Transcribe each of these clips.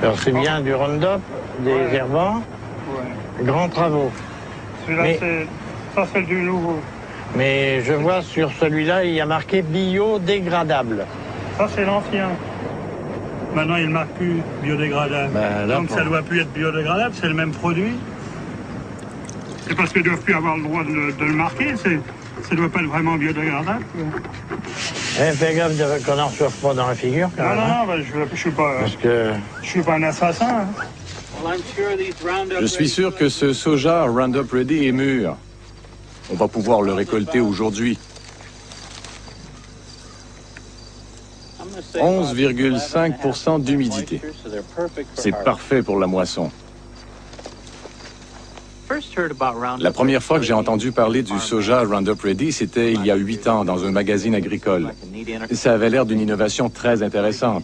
Alors c'est bien du Roundup, des herbants, grands travaux. Celui-là, ça c'est du nouveau. Mais je vois sur celui-là, il y a marqué biodégradable. Ça c'est l'ancien. Maintenant il ne marque plus biodégradable. Donc ça ne doit plus être biodégradable, c'est le même produit. C'est parce qu'ils ne doivent plus avoir le droit de le marquer, ça ne doit pas être vraiment biodégradable. Fais gaffe qu'on n'en reçoive pas dans la figure. Quand même, non, je suis pas. Parce que... Je suis pas un assassin. Je suis sûr que ce soja Roundup Ready est mûr. On va pouvoir le récolter aujourd'hui. 11,5% d'humidité. C'est parfait pour la moisson. La première fois que j'ai entendu parler du soja Roundup Ready, c'était il y a 8 ans dans un magazine agricole. Ça avait l'air d'une innovation très intéressante.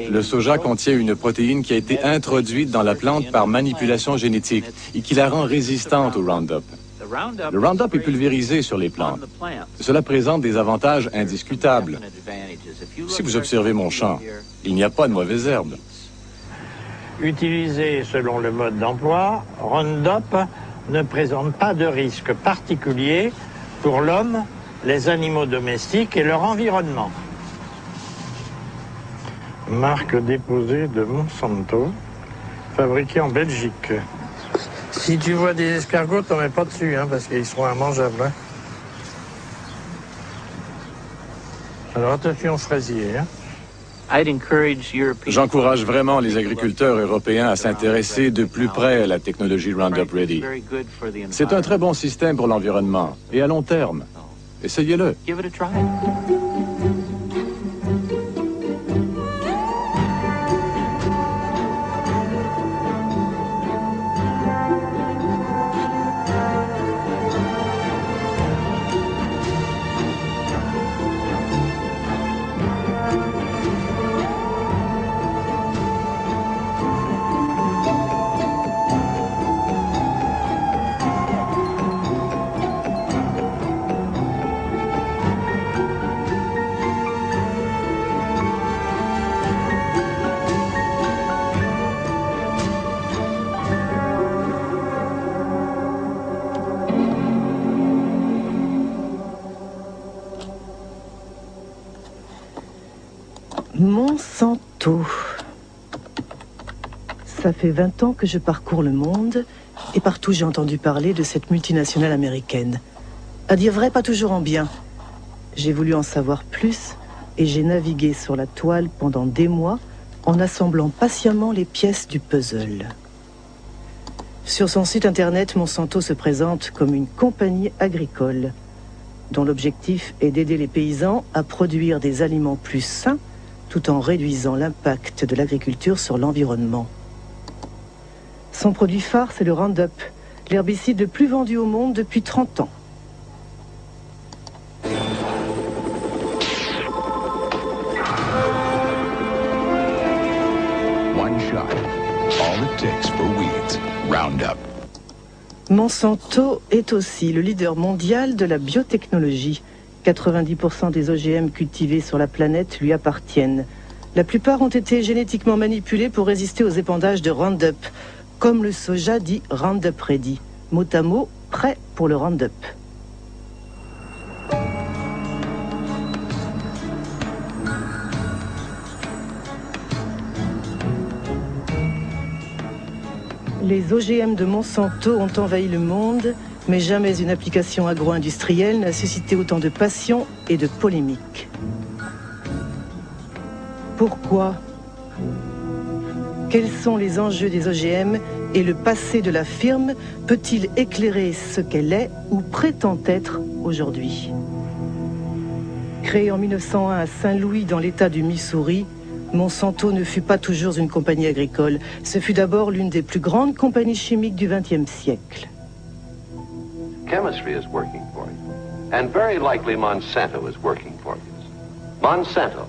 Le soja contient une protéine qui a été introduite dans la plante par manipulation génétique et qui la rend résistante au Roundup. Le Roundup est pulvérisé sur les plantes. Cela présente des avantages indiscutables. Si vous observez mon champ, il n'y a pas de mauvaises herbes. Utilisé selon le mode d'emploi, Roundup ne présente pas de risque particulier pour l'homme, les animaux domestiques et leur environnement. Marque déposée de Monsanto, fabriquée en Belgique. Si tu vois des escargots, t'en mets pas dessus, parce qu'ils seront immangeables. Alors attention fraisier. J'encourage vraiment les agriculteurs européens à s'intéresser de plus près à la technologie Roundup Ready. C'est un très bon système pour l'environnement et à long terme. Essayez-le. Monsanto. Ça fait 20 ans que je parcours le monde et partout j'ai entendu parler de cette multinationale américaine. À dire vrai, pas toujours en bien. J'ai voulu en savoir plus et j'ai navigué sur la toile pendant des mois en assemblant patiemment les pièces du puzzle. Sur son site internet, Monsanto se présente comme une compagnie agricole dont l'objectif est d'aider les paysans à produire des aliments plus sains tout en réduisant l'impact de l'agriculture sur l'environnement. Son produit phare, c'est le Roundup, l'herbicide le plus vendu au monde depuis 30 ans. One shot. All it takes for weeds. Roundup. Monsanto est aussi le leader mondial de la biotechnologie. 90% des OGM cultivés sur la planète lui appartiennent. La plupart ont été génétiquement manipulés pour résister aux épandages de Roundup, comme le soja dit Roundup Ready, mot à mot, prêt pour le Roundup. Les OGM de Monsanto ont envahi le monde, mais jamais une application agro-industrielle n'a suscité autant de passion et de polémiques. Pourquoi? Quels sont les enjeux des OGM et le passé de la firme peut-il éclairer ce qu'elle est ou prétend être aujourd'hui? Créée en 1901 à Saint-Louis dans l'État du Missouri, Monsanto ne fut pas toujours une compagnie agricole. Ce fut d'abord l'une des plus grandes compagnies chimiques du XXe siècle. Chemistry is working for you, and very likely Monsanto is working for you. Monsanto,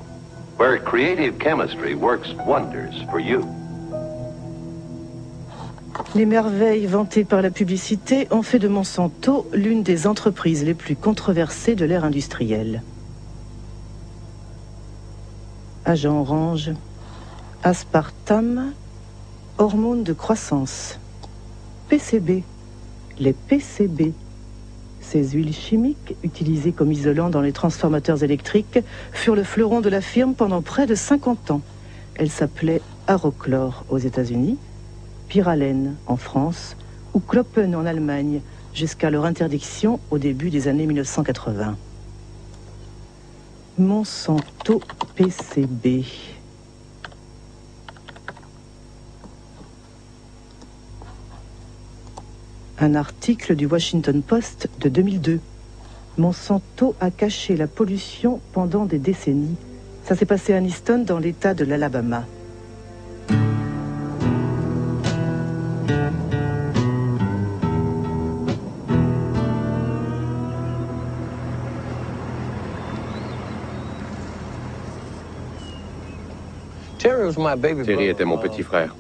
where creative chemistry works wonders for you. Les merveilles vantées par la publicité ont fait de Monsanto l'une des entreprises les plus controversées de l'ère industrielle. Agent orange, aspartame, Hormones de croissance. PCB. Les PCB. Ces huiles chimiques, utilisées comme isolants dans les transformateurs électriques, furent le fleuron de la firme pendant près de 50 ans. Elles s'appelaient Arochlor aux États-Unis, Pyralène en France ou Kloppen en Allemagne, jusqu'à leur interdiction au début des années 1980. Monsanto PCB. Un article du Washington Post de 2002. Monsanto a caché la pollution pendant des décennies. Ça s'est passé à Aniston, dans l'État de l'Alabama. Terry était mon petit frère.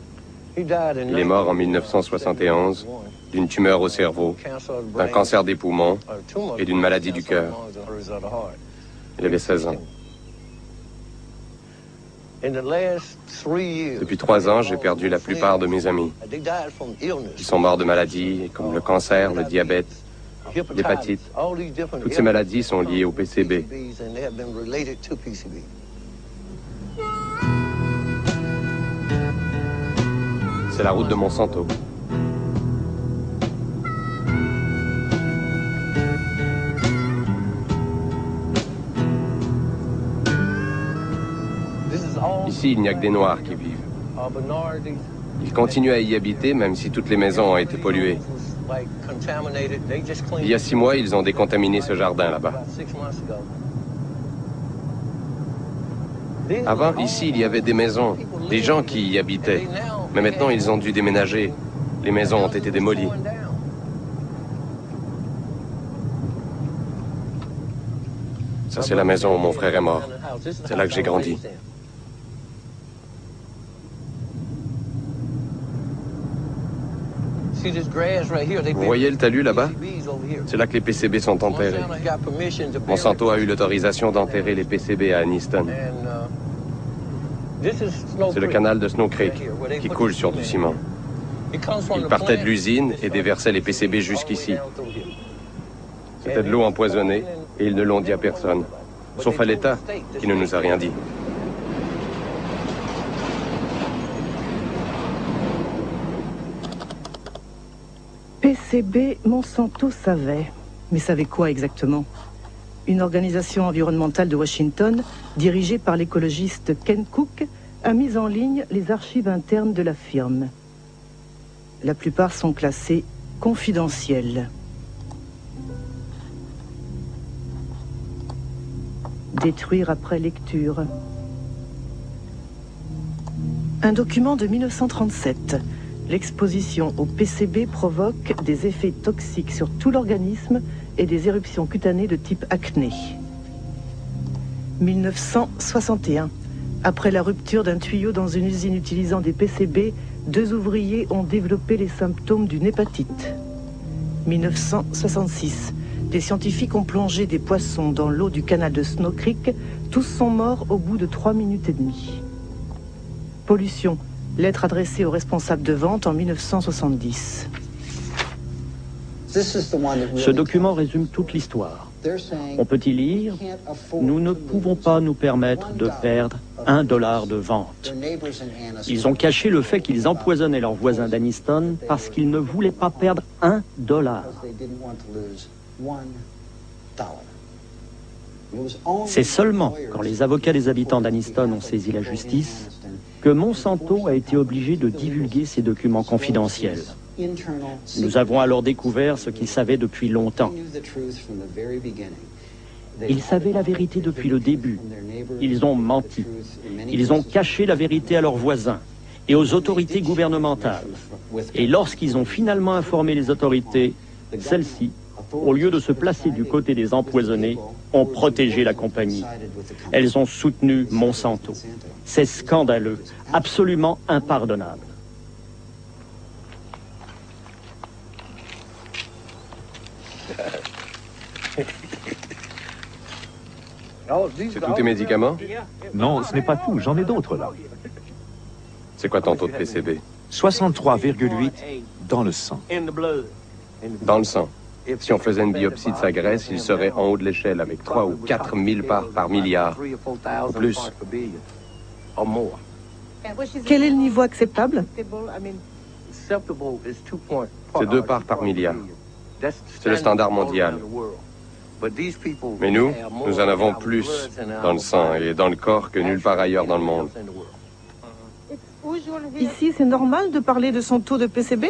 Il est mort en 1971 d'une tumeur au cerveau, d'un cancer des poumons et d'une maladie du cœur. Il avait 16 ans. Depuis 3 ans, j'ai perdu la plupart de mes amis. Ils sont morts de maladies comme le cancer, le diabète, l'hépatite. Toutes ces maladies sont liées au PCB. C'est la route de Monsanto. Ici, il n'y a que des Noirs qui vivent. Ils continuent à y habiter, même si toutes les maisons ont été polluées. Il y a 6 mois, ils ont décontaminé ce jardin là-bas. Avant, ici, il y avait des maisons, des gens qui y habitaient. Mais maintenant, ils ont dû déménager. Les maisons ont été démolies. Ça, c'est la maison où mon frère est mort. C'est là que j'ai grandi. Vous voyez le talus là-bas? C'est là que les PCB sont enterrés. Monsanto a eu l'autorisation d'enterrer les PCB à Aniston. C'est le canal de Snow Creek qui coule sur du ciment. Il partait de l'usine et déversait les PCB jusqu'ici. C'était de l'eau empoisonnée et ils ne l'ont dit à personne, sauf à l'État qui ne nous a rien dit. PCB, Monsanto savait. Mais savait quoi exactement? Une organisation environnementale de Washington, dirigée par l'écologiste Ken Cook, a mis en ligne les archives internes de la firme. La plupart sont classées confidentielles. Détruire après lecture. Un document de 1937. L'exposition au PCB provoque des effets toxiques sur tout l'organisme et des éruptions cutanées de type acné. 1961. Après la rupture d'un tuyau dans une usine utilisant des PCB, 2 ouvriers ont développé les symptômes d'une hépatite. 1966. Des scientifiques ont plongé des poissons dans l'eau du canal de Snow Creek. Tous sont morts au bout de 3 minutes et demie. Pollution. Lettre adressée aux responsables de vente en 1970. Ce document résume toute l'histoire. On peut y lire « Nous ne pouvons pas nous permettre de perdre $1 de vente. » Ils ont caché le fait qu'ils empoisonnaient leurs voisins d'Aniston parce qu'ils ne voulaient pas perdre $1. C'est seulement quand les avocats des habitants d'Aniston ont saisi la justice que Monsanto a été obligé de divulguer ces documents confidentiels. Nous avons alors découvert ce qu'ils savaient depuis longtemps. Ils savaient la vérité depuis le début. Ils ont menti. Ils ont caché la vérité à leurs voisins et aux autorités gouvernementales. Et lorsqu'ils ont finalement informé les autorités, celles-ci, au lieu de se placer du côté des empoisonnés, ont protégé la compagnie. Elles ont soutenu Monsanto. C'est scandaleux, absolument impardonnable. C'est tous tes médicaments? Non, ce n'est pas tout, j'en ai d'autres là. C'est quoi ton taux de PCB? 63,8 dans le sang. Dans le sang. Si on faisait une biopsie de sa graisse, il serait en haut de l'échelle avec 3 ou 4 000 parts par milliard. Ou plus. Quel est le niveau acceptable? C'est 2 parts par milliard. C'est le standard mondial. Mais nous en avons plus dans le sang et dans le corps que nulle part ailleurs dans le monde. Ici, c'est normal de parler de son taux de PCB?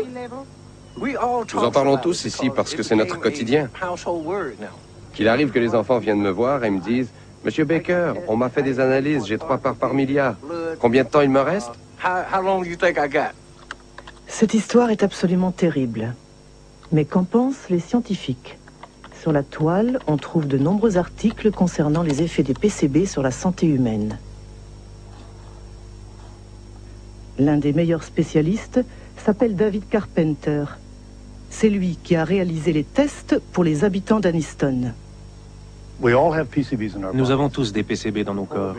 Nous en parlons tous ici parce que c'est notre quotidien. Qu'il arrive que les enfants viennent me voir et me disent « Monsieur Baker, on m'a fait des analyses, j'ai 3 parts par milliard. Combien de temps il me reste ?» Cette histoire est absolument terrible. Mais qu'en pensent les scientifiques? Sur la toile, on trouve de nombreux articles concernant les effets des PCB sur la santé humaine. L'un des meilleurs spécialistes s'appelle David Carpenter. C'est lui qui a réalisé les tests pour les habitants d'Anniston. Nous avons tous des PCB dans nos corps.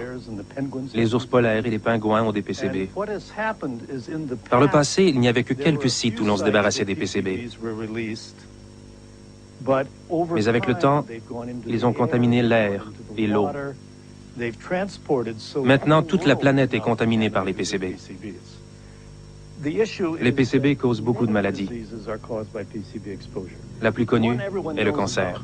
Les ours polaires et les pingouins ont des PCB. Par le passé, il n'y avait que quelques sites où l'on se débarrassait des PCB. Mais avec le temps, ils ont contaminé l'air et l'eau. Maintenant, toute la planète est contaminée par les PCB. Les PCB causent beaucoup de maladies. La plus connue est le cancer.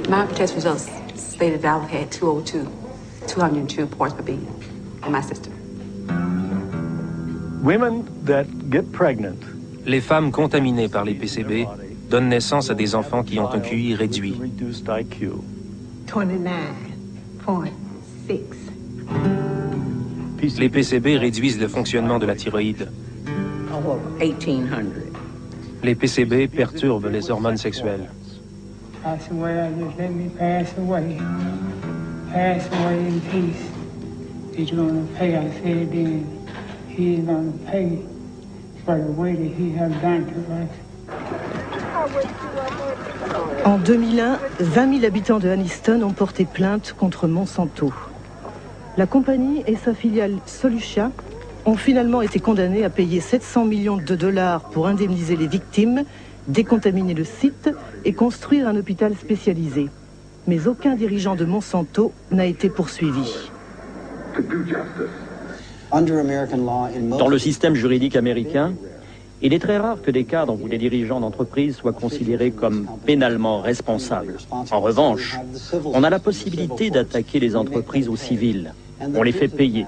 My test results stated that I had 202 parts per billion in my system. Les femmes contaminées par les PCB donnent naissance à des enfants qui ont un QI réduit. 29.6. Les PCB réduisent le fonctionnement de la thyroïde. 1800. Les PCB perturbent les hormones sexuelles. Pass away, just let me pass away. Pass away in peace. He's gonna pay, I said then. He's gonna pay for the way that he has done to us. En 2001, 20 000 habitants de Anniston ont porté plainte contre Monsanto. La compagnie et sa filiale Solutia ont finalement été condamnés à payer 700 millions de dollars pour indemniser les victimes, décontaminer le site et construire un hôpital spécialisé. Mais aucun dirigeant de Monsanto n'a été poursuivi. Dans le système juridique américain, il est très rare que des cadres ou des dirigeants d'entreprise soient considérés comme pénalement responsables. En revanche, on a la possibilité d'attaquer les entreprises au civil. On les fait payer.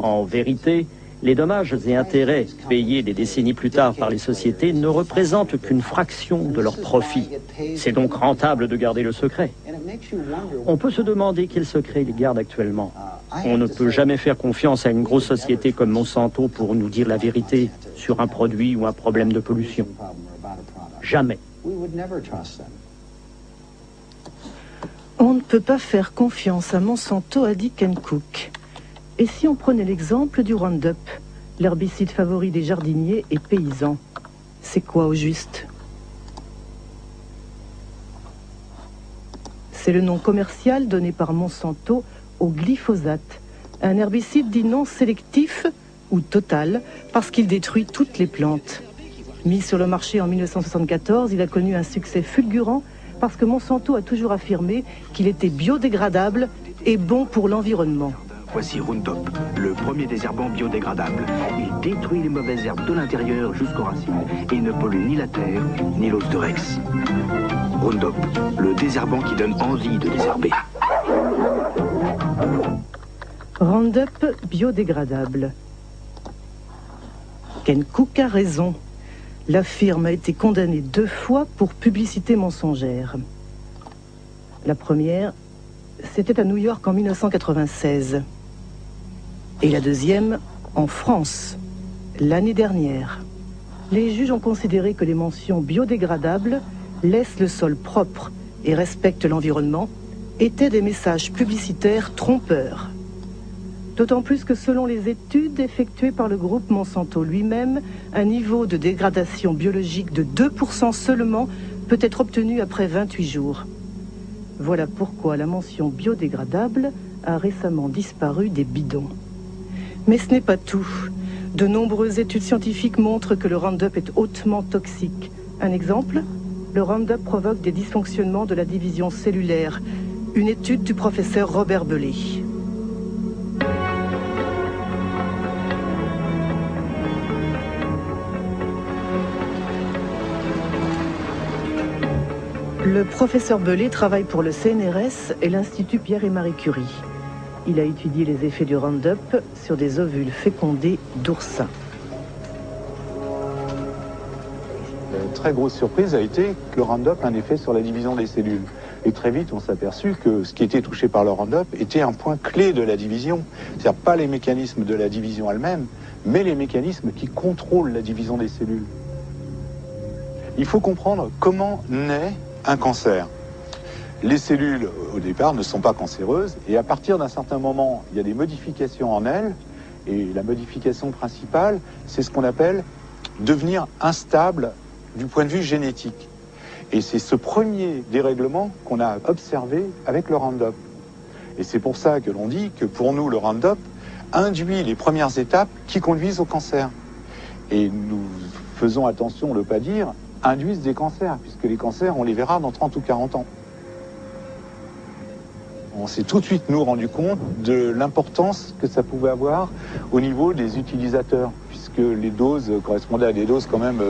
En vérité, les dommages et intérêts payés des décennies plus tard par les sociétés ne représentent qu'une fraction de leurs profits. C'est donc rentable de garder le secret. On peut se demander quel secret ils gardent actuellement. On ne peut jamais faire confiance à une grosse société comme Monsanto pour nous dire la vérité sur un produit ou un problème de pollution. Jamais. On ne peut pas faire confiance à Monsanto, a dit Ken Cook. Et si on prenait l'exemple du Roundup, l'herbicide favori des jardiniers et paysans, c'est quoi au juste? C'est le nom commercial donné par Monsanto au glyphosate, un herbicide dit non sélectif ou total parce qu'il détruit toutes les plantes. Mis sur le marché en 1974, il a connu un succès fulgurant parce que Monsanto a toujours affirmé qu'il était biodégradable et bon pour l'environnement. Voici Roundup, le premier désherbant biodégradable. Il détruit les mauvaises herbes de l'intérieur jusqu'aux racines et ne pollue ni la terre ni l'os de Rex. Roundup, le désherbant qui donne envie de désherber. Roundup biodégradable. Ken Cook a raison. La firme a été condamnée 2 fois pour publicité mensongère. La première, c'était à New York en 1996. Et la deuxième, en France, l'année dernière. Les juges ont considéré que les mentions biodégradables laissent le sol propre et respectent l'environnement étaient des messages publicitaires trompeurs. D'autant plus que selon les études effectuées par le groupe Monsanto lui-même, un niveau de dégradation biologique de 2% seulement peut être obtenu après 28 jours. Voilà pourquoi la mention biodégradable a récemment disparu des bidons. Mais ce n'est pas tout. De nombreuses études scientifiques montrent que le Roundup est hautement toxique. Un exemple, le Roundup provoque des dysfonctionnements de la division cellulaire. Une étude du professeur Robert Bellet. Le professeur Bellet travaille pour le CNRS et l'Institut Pierre et Marie Curie. Il a étudié les effets du Roundup sur des ovules fécondés d'oursins. La très grosse surprise a été que le Roundup a un effet sur la division des cellules. Et très vite, on s'est aperçu que ce qui était touché par le Roundup était un point clé de la division. C'est-à-dire pas les mécanismes de la division elle-même, mais les mécanismes qui contrôlent la division des cellules. Il faut comprendre comment naît un cancer. Les cellules, au départ, ne sont pas cancéreuses, et à partir d'un certain moment, il y a des modifications en elles, et la modification principale, c'est ce qu'on appelle devenir instable du point de vue génétique. Et c'est ce premier dérèglement qu'on a observé avec le Roundup. Et c'est pour ça que l'on dit que pour nous, le Roundup induit les premières étapes qui conduisent au cancer. Et nous faisons attention de ne pas dire induisent des cancers, puisque les cancers, on les verra dans 30 ou 40 ans. On s'est tout de suite, nous, rendu compte de l'importance que ça pouvait avoir au niveau des utilisateurs, puisque les doses correspondaient à des doses quand même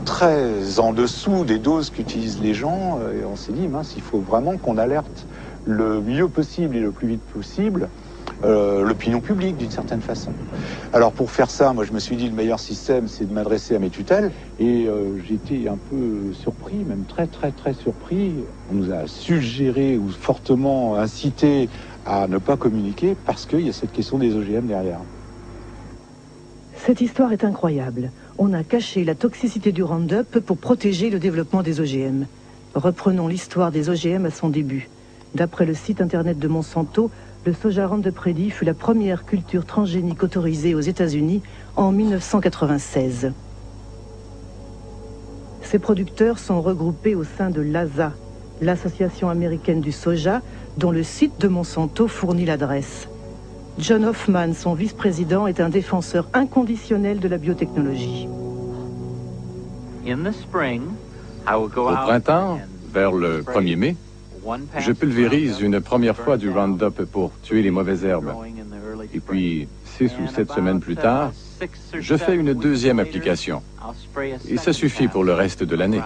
très en dessous des doses qu'utilisent les gens. Et on s'est dit, mince, il faut vraiment qu'on alerte le mieux possible et le plus vite possible l'opinion publique, d'une certaine façon. Alors pour faire ça, moi je me suis dit, le meilleur système, c'est de m'adresser à mes tutelles. Et j'ai été un peu surpris, même très surpris. On nous a suggéré ou fortement incité à ne pas communiquer parce qu'il y a cette question des OGM derrière. Cette histoire est incroyable. On a caché la toxicité du Roundup pour protéger le développement des OGM. Reprenons l'histoire des OGM à son début. D'après le site internet de Monsanto, le soja Roundup Ready fut la première culture transgénique autorisée aux États-Unis en 1996. Ces producteurs sont regroupés au sein de l'ASA, l'Association américaine du soja, dont le site de Monsanto fournit l'adresse. John Hoffman, son vice-président, est un défenseur inconditionnel de la biotechnologie. Au printemps, vers le 1er mai, je pulvérise une première fois du Roundup pour tuer les mauvaises herbes. Et puis, 6 ou 7 semaines plus tard, je fais une deuxième application. Et ça suffit pour le reste de l'année.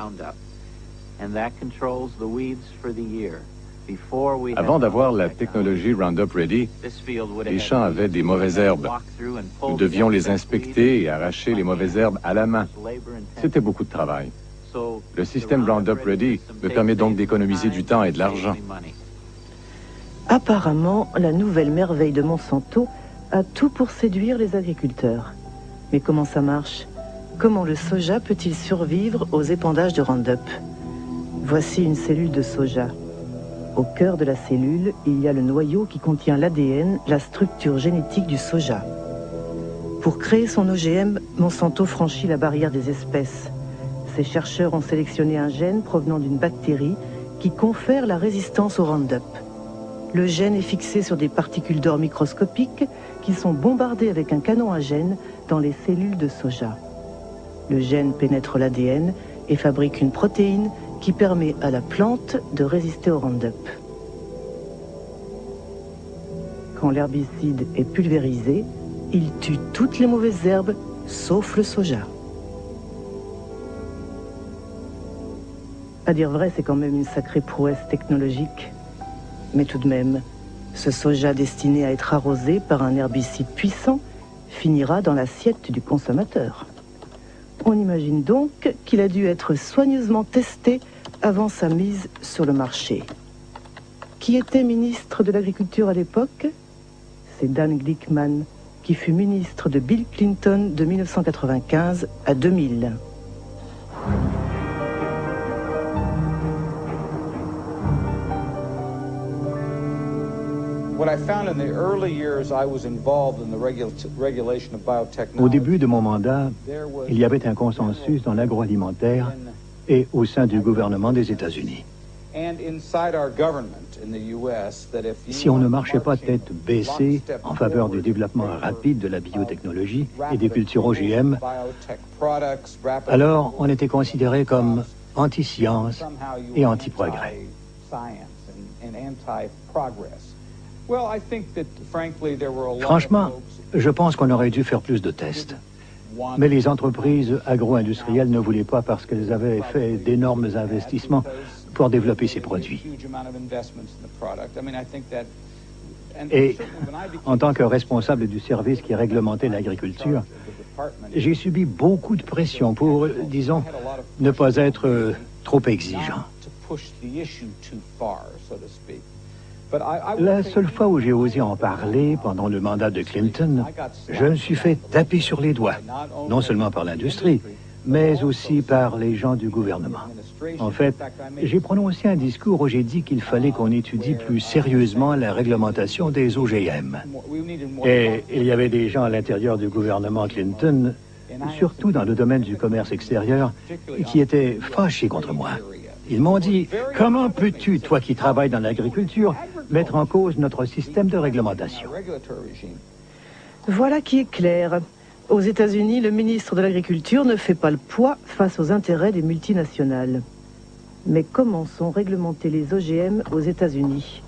Avant d'avoir la technologie Roundup Ready, les champs avaient des mauvaises herbes. Nous devions les inspecter et arracher les mauvaises herbes à la main. C'était beaucoup de travail. Le système Roundup Ready me permet donc d'économiser du temps et de l'argent. Apparemment, la nouvelle merveille de Monsanto a tout pour séduire les agriculteurs. Mais comment ça marche? Comment le soja peut-il survivre aux épandages de Roundup? Voici une cellule de soja. Au cœur de la cellule, il y a le noyau qui contient l'ADN, la structure génétique du soja. Pour créer son OGM, Monsanto franchit la barrière des espèces. Ces chercheurs ont sélectionné un gène provenant d'une bactérie qui confère la résistance au Roundup. Le gène est fixé sur des particules d'or microscopiques qui sont bombardées avec un canon à gènes dans les cellules de soja. Le gène pénètre l'ADN et fabrique une protéine qui permet à la plante de résister au Roundup. Quand l'herbicide est pulvérisé, il tue toutes les mauvaises herbes, sauf le soja. À dire vrai, c'est quand même une sacrée prouesse technologique. Mais tout de même, ce soja destiné à être arrosé par un herbicide puissant finira dans l'assiette du consommateur. On imagine donc qu'il a dû être soigneusement testé avant sa mise sur le marché. Qui était ministre de l'Agriculture à l'époque? C'est Dan Glickman, qui fut ministre de Bill Clinton de 1995 à 2000. Au début de mon mandat, il y avait un consensus dans l'agroalimentaire et au sein du gouvernement des États-Unis. Si on ne marchait pas tête baissée en faveur du développement rapide de la biotechnologie et des cultures OGM, alors on était considéré comme anti-science et anti-progrès. Franchement, je pense qu'on aurait dû faire plus de tests. Mais les entreprises agro-industrielles ne voulaient pas parce qu'elles avaient fait d'énormes investissements pour développer ces produits. Et en tant que responsable du service qui réglementait l'agriculture, j'ai subi beaucoup de pression pour, disons, ne pas être trop exigeant. La seule fois où j'ai osé en parler pendant le mandat de Clinton, je me suis fait taper sur les doigts, non seulement par l'industrie, mais aussi par les gens du gouvernement. En fait, j'ai prononcé un discours où j'ai dit qu'il fallait qu'on étudie plus sérieusement la réglementation des OGM. Et il y avait des gens à l'intérieur du gouvernement Clinton, surtout dans le domaine du commerce extérieur, qui étaient fâchés contre moi. Ils m'ont dit, « Comment peux-tu, toi qui travailles dans l'agriculture, mettre en cause notre système de réglementation ?» Voilà qui est clair. Aux États-Unis, le ministre de l'Agriculture ne fait pas le poids face aux intérêts des multinationales. Mais comment sont réglementés les OGM aux États-Unis?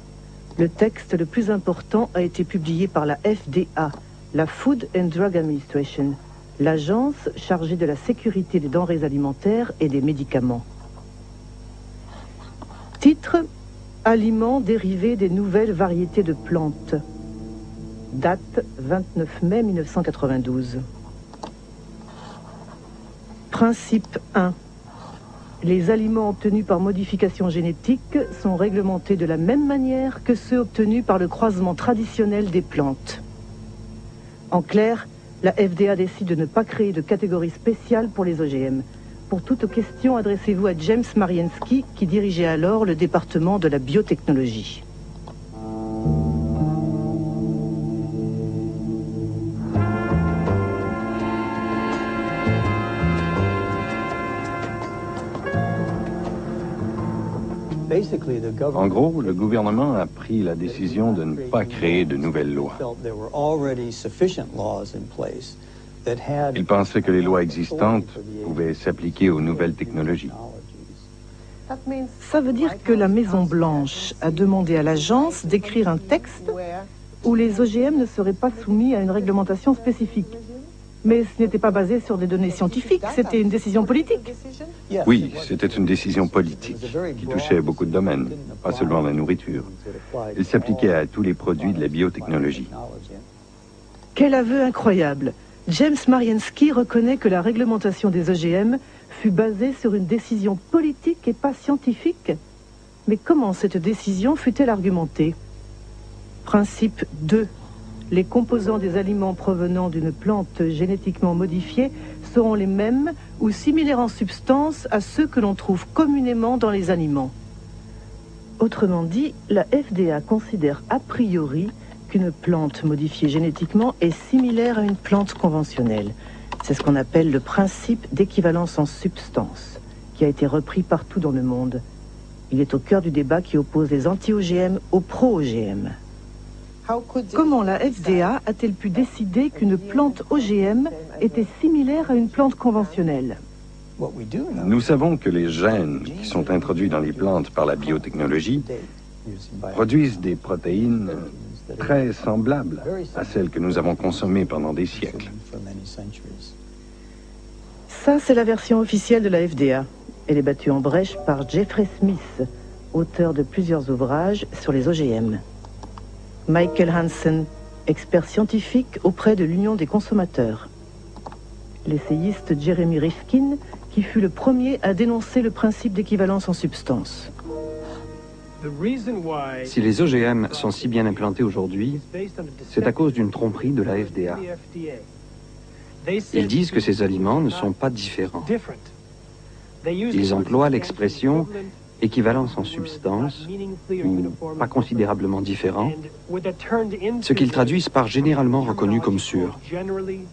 Le texte le plus important a été publié par la FDA, la Food and Drug Administration, l'agence chargée de la sécurité des denrées alimentaires et des médicaments. Titre: Aliments dérivés des nouvelles variétés de plantes. Date: 29 mai 1992. Principe 1. Les aliments obtenus par modification génétique sont réglementés de la même manière que ceux obtenus par le croisement traditionnel des plantes. En clair, la FDA décide de ne pas créer de catégorie spéciale pour les OGM. Pour toute question, adressez-vous à James Mariensky, qui dirigeait alors le département de la biotechnologie. En gros, le gouvernement a pris la décision de ne pas créer de nouvelles lois. Il pensait que les lois existantes pouvaient s'appliquer aux nouvelles technologies. Ça veut dire que la Maison-Blanche a demandé à l'agence d'écrire un texte où les OGM ne seraient pas soumis à une réglementation spécifique. Mais ce n'était pas basé sur des données scientifiques, c'était une décision politique. Oui, c'était une décision politique qui touchait beaucoup de domaines, pas seulement la nourriture. Elle s'appliquait à tous les produits de la biotechnologie. Quel aveu incroyable! James Mariensky reconnaît que la réglementation des OGM fut basée sur une décision politique et pas scientifique. Mais comment cette décision fut-elle argumentée? Principe 2. Les composants des aliments provenant d'une plante génétiquement modifiée seront les mêmes ou similaires en substance à ceux que l'on trouve communément dans les aliments. Autrement dit, la FDA considère a priori qu'une plante modifiée génétiquement est similaire à une plante conventionnelle. C'est ce qu'on appelle le principe d'équivalence en substance, qui a été repris partout dans le monde. Il est au cœur du débat qui oppose les anti-OGM aux pro-OGM. Comment la FDA a-t-elle pu décider qu'une plante OGM était similaire à une plante conventionnelle? Nous savons que les gènes qui sont introduits dans les plantes par la biotechnologie produisent des protéines très semblables à celles que nous avons consommées pendant des siècles. Ça, c'est la version officielle de la FDA. Elle est battue en brèche par Jeffrey Smith, auteur de plusieurs ouvrages sur les OGM. Michael Hansen, expert scientifique auprès de l'Union des consommateurs. L'essayiste Jeremy Rifkin, qui fut le premier à dénoncer le principe d'équivalence en substance. Si les OGM sont si bien implantés aujourd'hui, c'est à cause d'une tromperie de la FDA. Ils disent que ces aliments ne sont pas différents. Ils emploient l'expression équivalence en substance, ou pas considérablement différent, ce qu'ils traduisent par généralement reconnu comme sûr,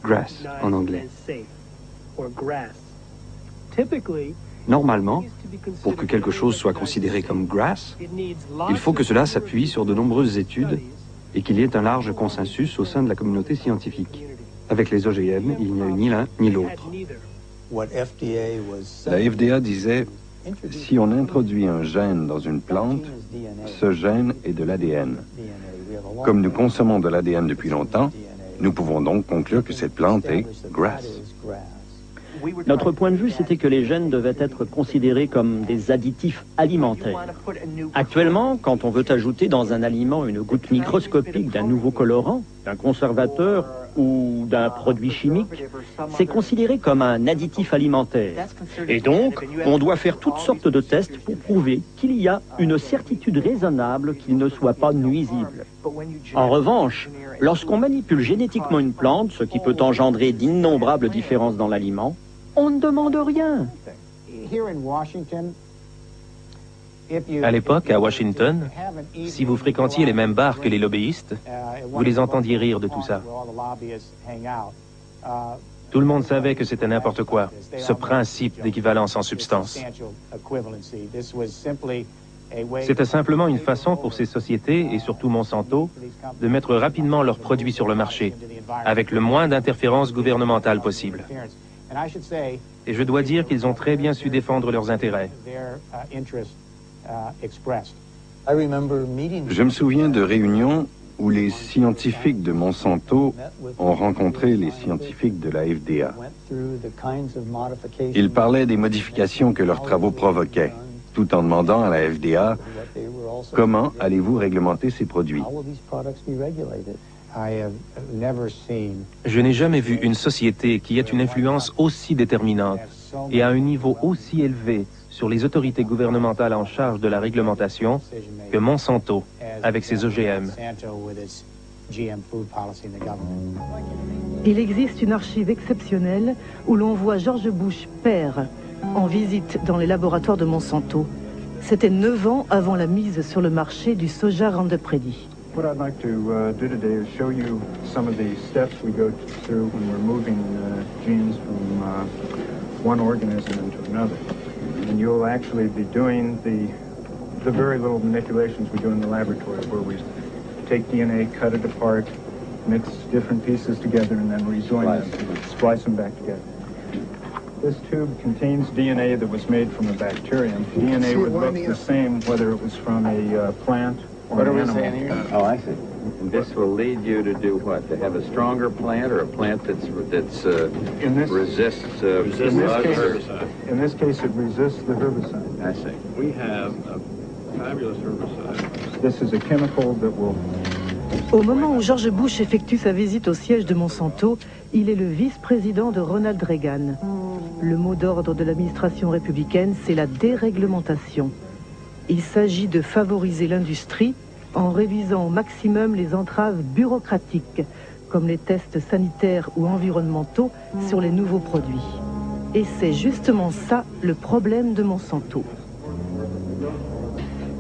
GRAS en anglais. Normalement, pour que quelque chose soit considéré comme grass, il faut que cela s'appuie sur de nombreuses études et qu'il y ait un large consensus au sein de la communauté scientifique. Avec les OGM, il n'y a eu ni l'un ni l'autre. La FDA disait, si on introduit un gène dans une plante, ce gène est de l'ADN. Comme nous consommons de l'ADN depuis longtemps, nous pouvons donc conclure que cette plante est grass. Notre point de vue, c'était que les gènes devaient être considérés comme des additifs alimentaires. Actuellement, quand on veut ajouter dans un aliment une goutte microscopique d'un nouveau colorant, d'un conservateur ou d'un produit chimique, c'est considéré comme un additif alimentaire. Et donc, on doit faire toutes sortes de tests pour prouver qu'il y a une certitude raisonnable qu'il ne soit pas nuisible. En revanche, lorsqu'on manipule génétiquement une plante, ce qui peut engendrer d'innombrables différences dans l'aliment, on ne demande rien. À l'époque, à Washington, si vous fréquentiez les mêmes bars que les lobbyistes, vous les entendiez rire de tout ça. Tout le monde savait que c'était n'importe quoi, ce principe d'équivalence en substance. C'était simplement une façon pour ces sociétés, et surtout Monsanto, de mettre rapidement leurs produits sur le marché, avec le moins d'interférences gouvernementales possible. Et je dois dire qu'ils ont très bien su défendre leurs intérêts. Je me souviens de réunions où les scientifiques de Monsanto ont rencontré les scientifiques de la FDA. Ils parlaient des modifications que leurs travaux provoquaient, tout en demandant à la FDA comment allez-vous réglementer ces produits. Je n'ai jamais vu une société qui ait une influence aussi déterminante et à un niveau aussi élevé sur les autorités gouvernementales en charge de la réglementation que Monsanto avec ses OGM. Il existe une archive exceptionnelle où l'on voit George Bush père en visite dans les laboratoires de Monsanto. C'était 9 ans avant la mise sur le marché du soja Roundup Ready. What I'd like to do today is show you some of the steps we go through when we're moving genes from one organism into another. And you'll actually be doing the very little manipulations we do in the laboratory, where we take DNA, cut it apart, mix different pieces together, and then rejoin them, splice them back together. This tube contains DNA that was made from a bacterium. DNA would look the same whether it was from a plant. What are we saying here? Oh, I see. And this will lead you to do what? To have a stronger plant or a plant that's resists herbicide? In this case, it resists the herbicide. I see. We have a fabulous herbicide. This is a chemical that will... Au moment où George Bush effectue sa visite au siège de Monsanto, il est le vice-président de Ronald Reagan. Le mot d'ordre de l'administration républicaine, c'est la déréglementation. Il s'agit de favoriser l'industrie en réduisant au maximum les entraves bureaucratiques, comme les tests sanitaires ou environnementaux sur les nouveaux produits. Et c'est justement ça le problème de Monsanto.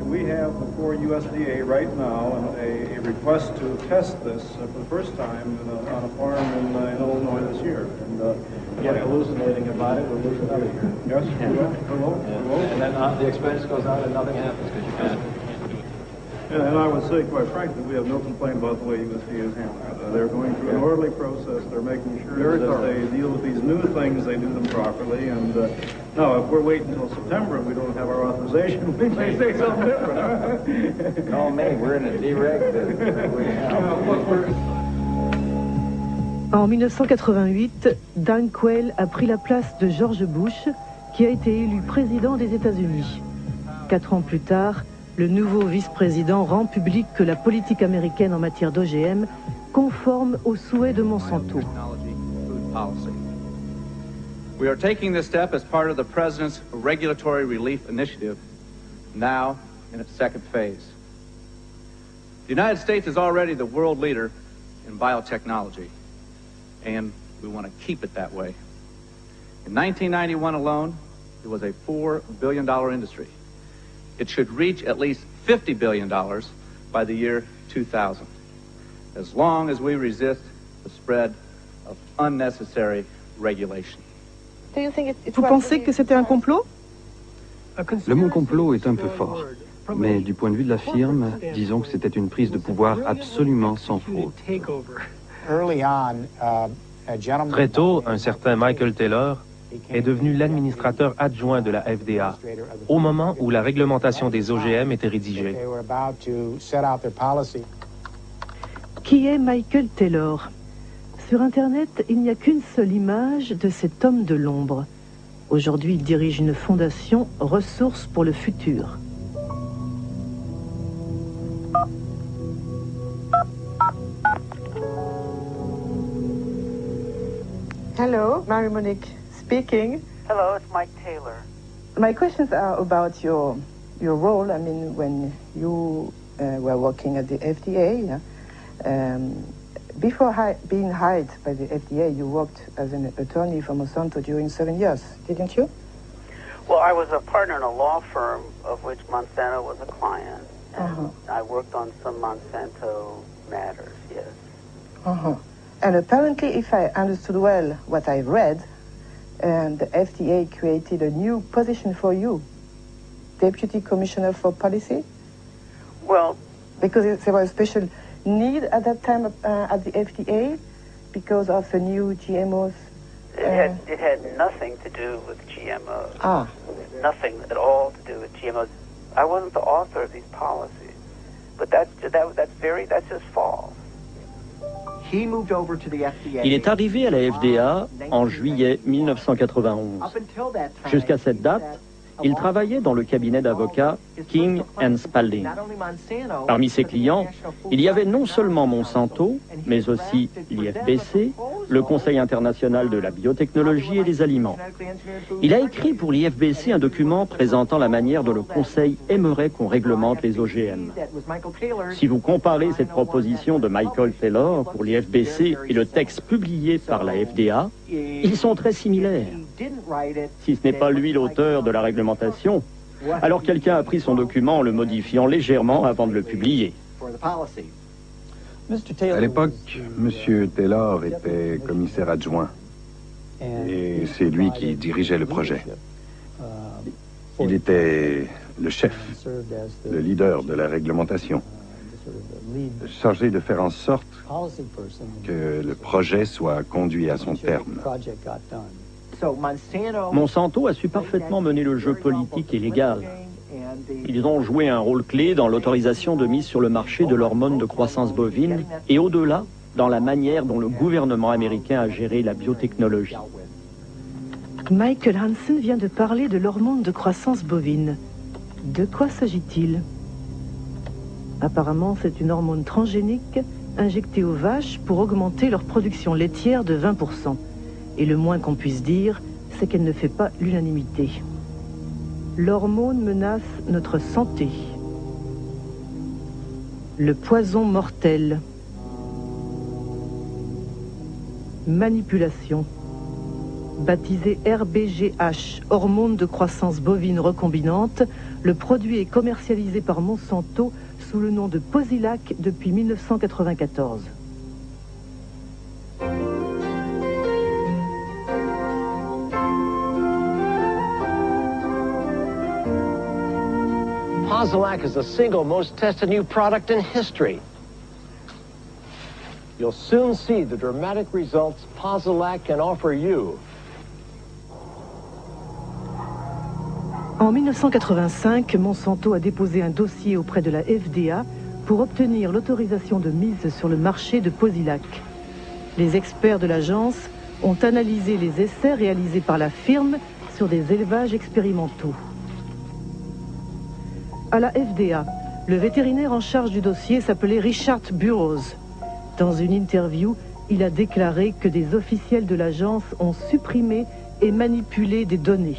We have before USDA right now a request to test this for the first time on a farm in Illinois this year. And Get hallucinating about it, we'll lose it out of here. Yes, hello. And then the expense goes out and nothing happens because you can't do it. Yeah, and I would say, quite frankly, we have no complaint about the way USDA is handling it. They're going through an orderly process. They're making sure that they deal with these new things, they do them properly. And now, if we're waiting until September and we don't have our authorization, we may say something different. No, me, we're in a direct business. En 1988, Dan Quayle a pris la place de George Bush, qui a été élu président des États-Unis. 4 ans plus tard, le nouveau vice-président rend public que la politique américaine en matière d'OGM conforme aux souhaits de Monsanto. We are taking this step as part of the President's Regulatory Relief Initiative, now in its second phase. The United States is already the world leader in biotechnology, and we want to keep it that way. In 1991 alone, it was a $4 billion industry. It should reach at least $50 billion by the year 2000, as long as we resist the spread of unnecessary regulation. Vous pensez que c'était un complot? Le mot complot est un peu fort, mais du point de vue de la firme, disons que c'était une prise de pouvoir absolument sans fraude. Très tôt, un certain Michael Taylor est devenu l'administrateur adjoint de la FDA, au moment où la réglementation des OGM était rédigée. Qui est Michael Taylor? Sur Internet, il n'y a qu'une seule image de cet homme de l'ombre. Aujourd'hui, il dirige une fondation, Ressources pour le futur. Hello, Marie-Monique speaking. Hello, it's Mike Taylor. My questions are about your role. I mean, when you were working at the FDA, before being hired by the FDA, you worked as an attorney for Monsanto during 7 years, didn't you? Well, I was a partner in a law firm of which Monsanto was a client. I worked on some Monsanto matters, yes. And apparently, if I understood well what I read, and the FDA created a new position for you, Deputy Commissioner for Policy? Well, because there was a special need at that time at the FDA because of the new GMOs. It had nothing to do with GMOs. Nothing at all to do with GMOs. I wasn't the author of these policies, but that's just false. Il est arrivé à la FDA en juillet 1991. Jusqu'à cette date, il travaillait dans le cabinet d'avocats King & Spalding. Parmi ses clients, il y avait non seulement Monsanto, mais aussi l'IFBC, le Conseil international de la biotechnologie et des aliments. Il a écrit pour l'IFBC un document présentant la manière dont le Conseil aimerait qu'on réglemente les OGM. Si vous comparez cette proposition de Michael Taylor pour l'IFBC et le texte publié par la FDA, ils sont très similaires. Si ce n'est pas lui l'auteur de la réglementation, alors quelqu'un a pris son document en le modifiant légèrement avant de le publier. À l'époque, M. Taylor était commissaire adjoint et c'est lui qui dirigeait le projet. Il était le chef, le leader de la réglementation, chargé de faire en sorte que le projet soit conduit à son terme. Monsanto a su parfaitement mener le jeu politique et légal. Ils ont joué un rôle clé dans l'autorisation de mise sur le marché de l'hormone de croissance bovine et au-delà, dans la manière dont le gouvernement américain a géré la biotechnologie. Michael Hansen vient de parler de l'hormone de croissance bovine. De quoi s'agit-il? Apparemment, c'est une hormone transgénique injectée aux vaches pour augmenter leur production laitière de 20%. Et le moins qu'on puisse dire, c'est qu'elle ne fait pas l'unanimité. L'hormone menace notre santé. Le poison mortel. Manipulation. Baptisé RBGH, hormone de croissance bovine recombinante, le produit est commercialisé par Monsanto sous le nom de Posilac depuis 1994. Posilac is the single most tested new product in history. You'll soon see the dramatic results Posilac can offer you. En 1985, Monsanto a déposé un dossier auprès de la FDA pour obtenir l'autorisation de mise sur le marché de Posilac. Les experts de l'agence ont analysé les essais réalisés par la firme sur des élevages expérimentaux. À la FDA, le vétérinaire en charge du dossier s'appelait Richard Burroughs. Dans une interview, il a déclaré que des officiels de l'agence ont supprimé et manipulé des données.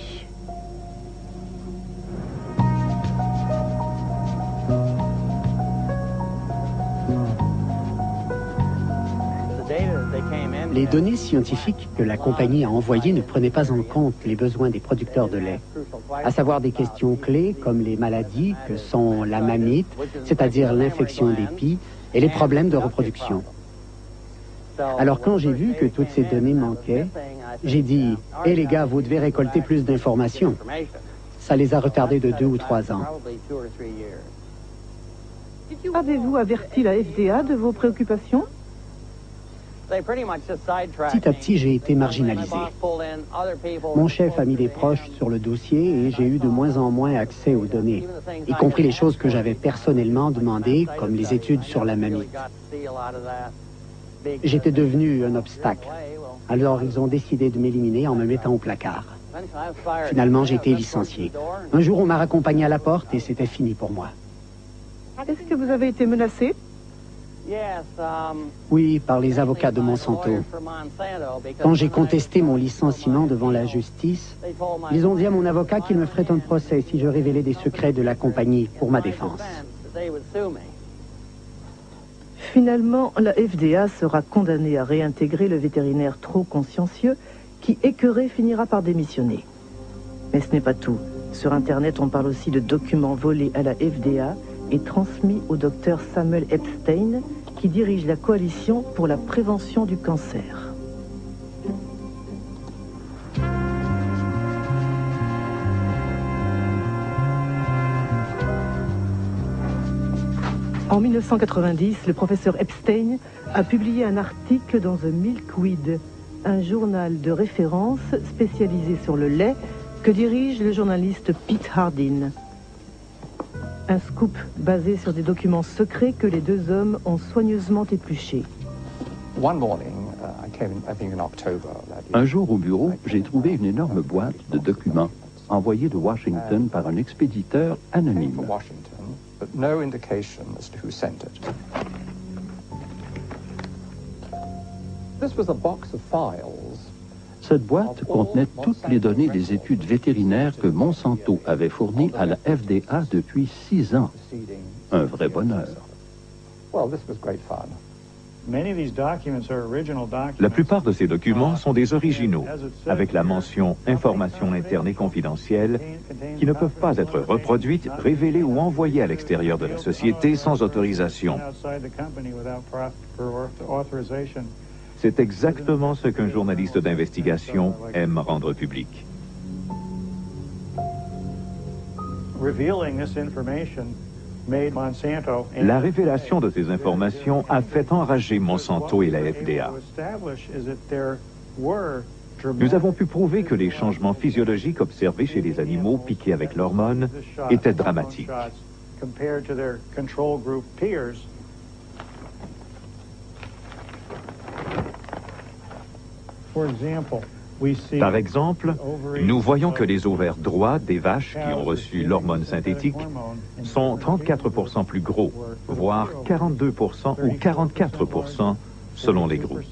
Les données scientifiques que la compagnie a envoyées ne prenaient pas en compte les besoins des producteurs de lait, à savoir des questions clés comme les maladies que sont la mamite, c'est-à-dire l'infection des pies, et les problèmes de reproduction. Alors quand j'ai vu que toutes ces données manquaient, j'ai dit « Hé les gars, vous devez récolter plus d'informations ». Ça les a retardés de 2 ou 3 ans. Avez-vous averti la FDA de vos préoccupations? Petit à petit, j'ai été marginalisé. Mon chef a mis des proches sur le dossier et j'ai eu de moins en moins accès aux données, y compris les choses que j'avais personnellement demandées, comme les études sur la mamite. J'étais devenu un obstacle. Alors ils ont décidé de m'éliminer en me mettant au placard. Finalement, j'ai été licencié. Un jour, on m'a raccompagné à la porte et c'était fini pour moi. Est-ce que vous avez été menacé? Oui, par les avocats de Monsanto. Quand j'ai contesté mon licenciement devant la justice, ils ont dit à mon avocat qu'il me ferait un procès si je révélais des secrets de la compagnie pour ma défense. Finalement, la FDA sera condamnée à réintégrer le vétérinaire trop consciencieux qui, écœuré, finira par démissionner. Mais ce n'est pas tout. Sur Internet, on parle aussi de documents volés à la FDA et transmis au docteur Samuel Epstein, qui dirige la coalition pour la prévention du cancer. En 1990, le professeur Epstein a publié un article dans The Milkweed, un journal de référence spécialisé sur le lait que dirige le journaliste Pete Hardin. Un scoop basé sur des documents secrets que les deux hommes ont soigneusement épluchés. Un jour au bureau, j'ai trouvé une énorme boîte de documents envoyée de Washington par un expéditeur anonyme. Cette boîte contenait toutes les données des études vétérinaires que Monsanto avait fournies à la FDA depuis 6 ans. Un vrai bonheur. La plupart de ces documents sont des originaux, avec la mention « Informations internes et confidentielles » qui ne peuvent pas être reproduites, révélées ou envoyées à l'extérieur de la société sans autorisation. C'est exactement ce qu'un journaliste d'investigation aime rendre public. La révélation de ces informations a fait enrager Monsanto et la FDA. Nous avons pu prouver que les changements physiologiques observés chez les animaux piqués avec l'hormone étaient dramatiques. Par exemple, nous voyons que les ovaires droits des vaches qui ont reçu l'hormone synthétique sont 34% plus gros, voire 42% ou 44% selon les groupes.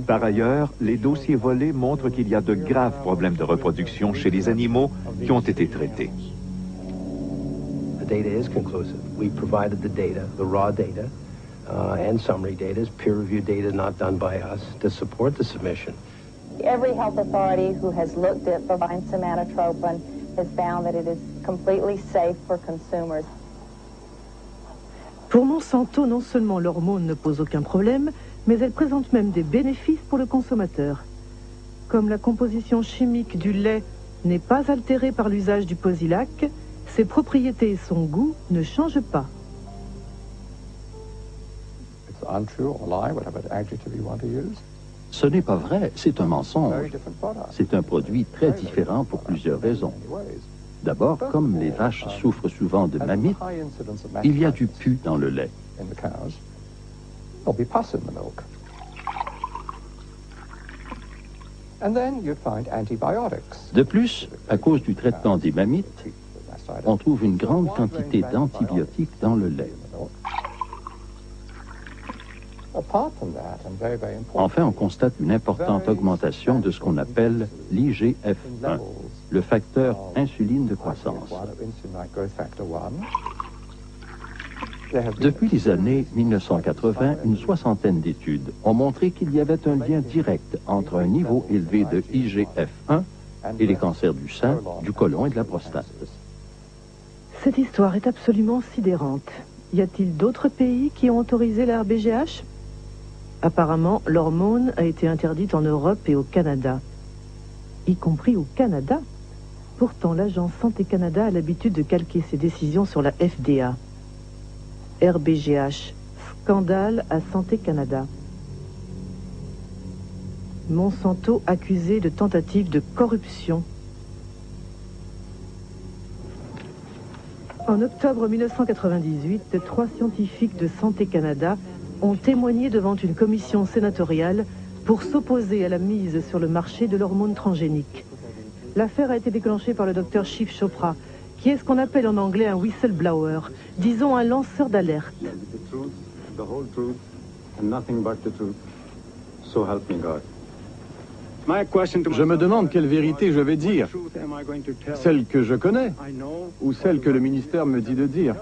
Par ailleurs, les dossiers volés montrent qu'il y a de graves problèmes de reproduction chez les animaux qui ont été traités. The data is conclusive. We provided the data, the raw data. And summary data is peer-reviewed data not done by us to support the submission. Every health authority who has looked at bovine somatotropin has found that it is completely safe for consumers. Pour Monsanto, non seulement l'hormone ne pose aucun problème, mais elle présente même des bénéfices pour le consommateur. Comme la composition chimique du lait n'est pas altérée par l'usage du Posilac, ses propriétés et son goût ne changent pas. Ce n'est pas vrai, c'est un mensonge. C'est un produit très différent pour plusieurs raisons. D'abord, comme les vaches souffrent souvent de mammites, il y a du pus dans le lait. De plus, à cause du traitement des mammites, on trouve une grande quantité d'antibiotiques dans le lait. Enfin, on constate une importante augmentation de ce qu'on appelle l'IGF-1, le facteur insuline de croissance. Depuis les années 1980, une soixantaine d'études ont montré qu'il y avait un lien direct entre un niveau élevé de IGF-1 et les cancers du sein, du côlon et de la prostate. Cette histoire est absolument sidérante. Y a-t-il d'autres pays qui ont autorisé la RBGH ? Apparemment, l'hormone a été interdite en Europe et au Canada. y compris au Canada. Pourtant, l'agence Santé Canada a l'habitude de calquer ses décisions sur la FDA. RBGH, scandale à Santé Canada. Monsanto accusé de tentative de corruption. En octobre 1998, 3 scientifiques de Santé Canada ont témoigné devant une commission sénatoriale pour s'opposer à la mise sur le marché de l'hormone transgénique. L'affaire a été déclenchée par le docteur Shiv Chopra, qui est ce qu'on appelle en anglais un whistleblower, disons un lanceur d'alerte. Je me demande quelle vérité je vais dire. Celle que je connais ou celle que le ministère me dit de dire.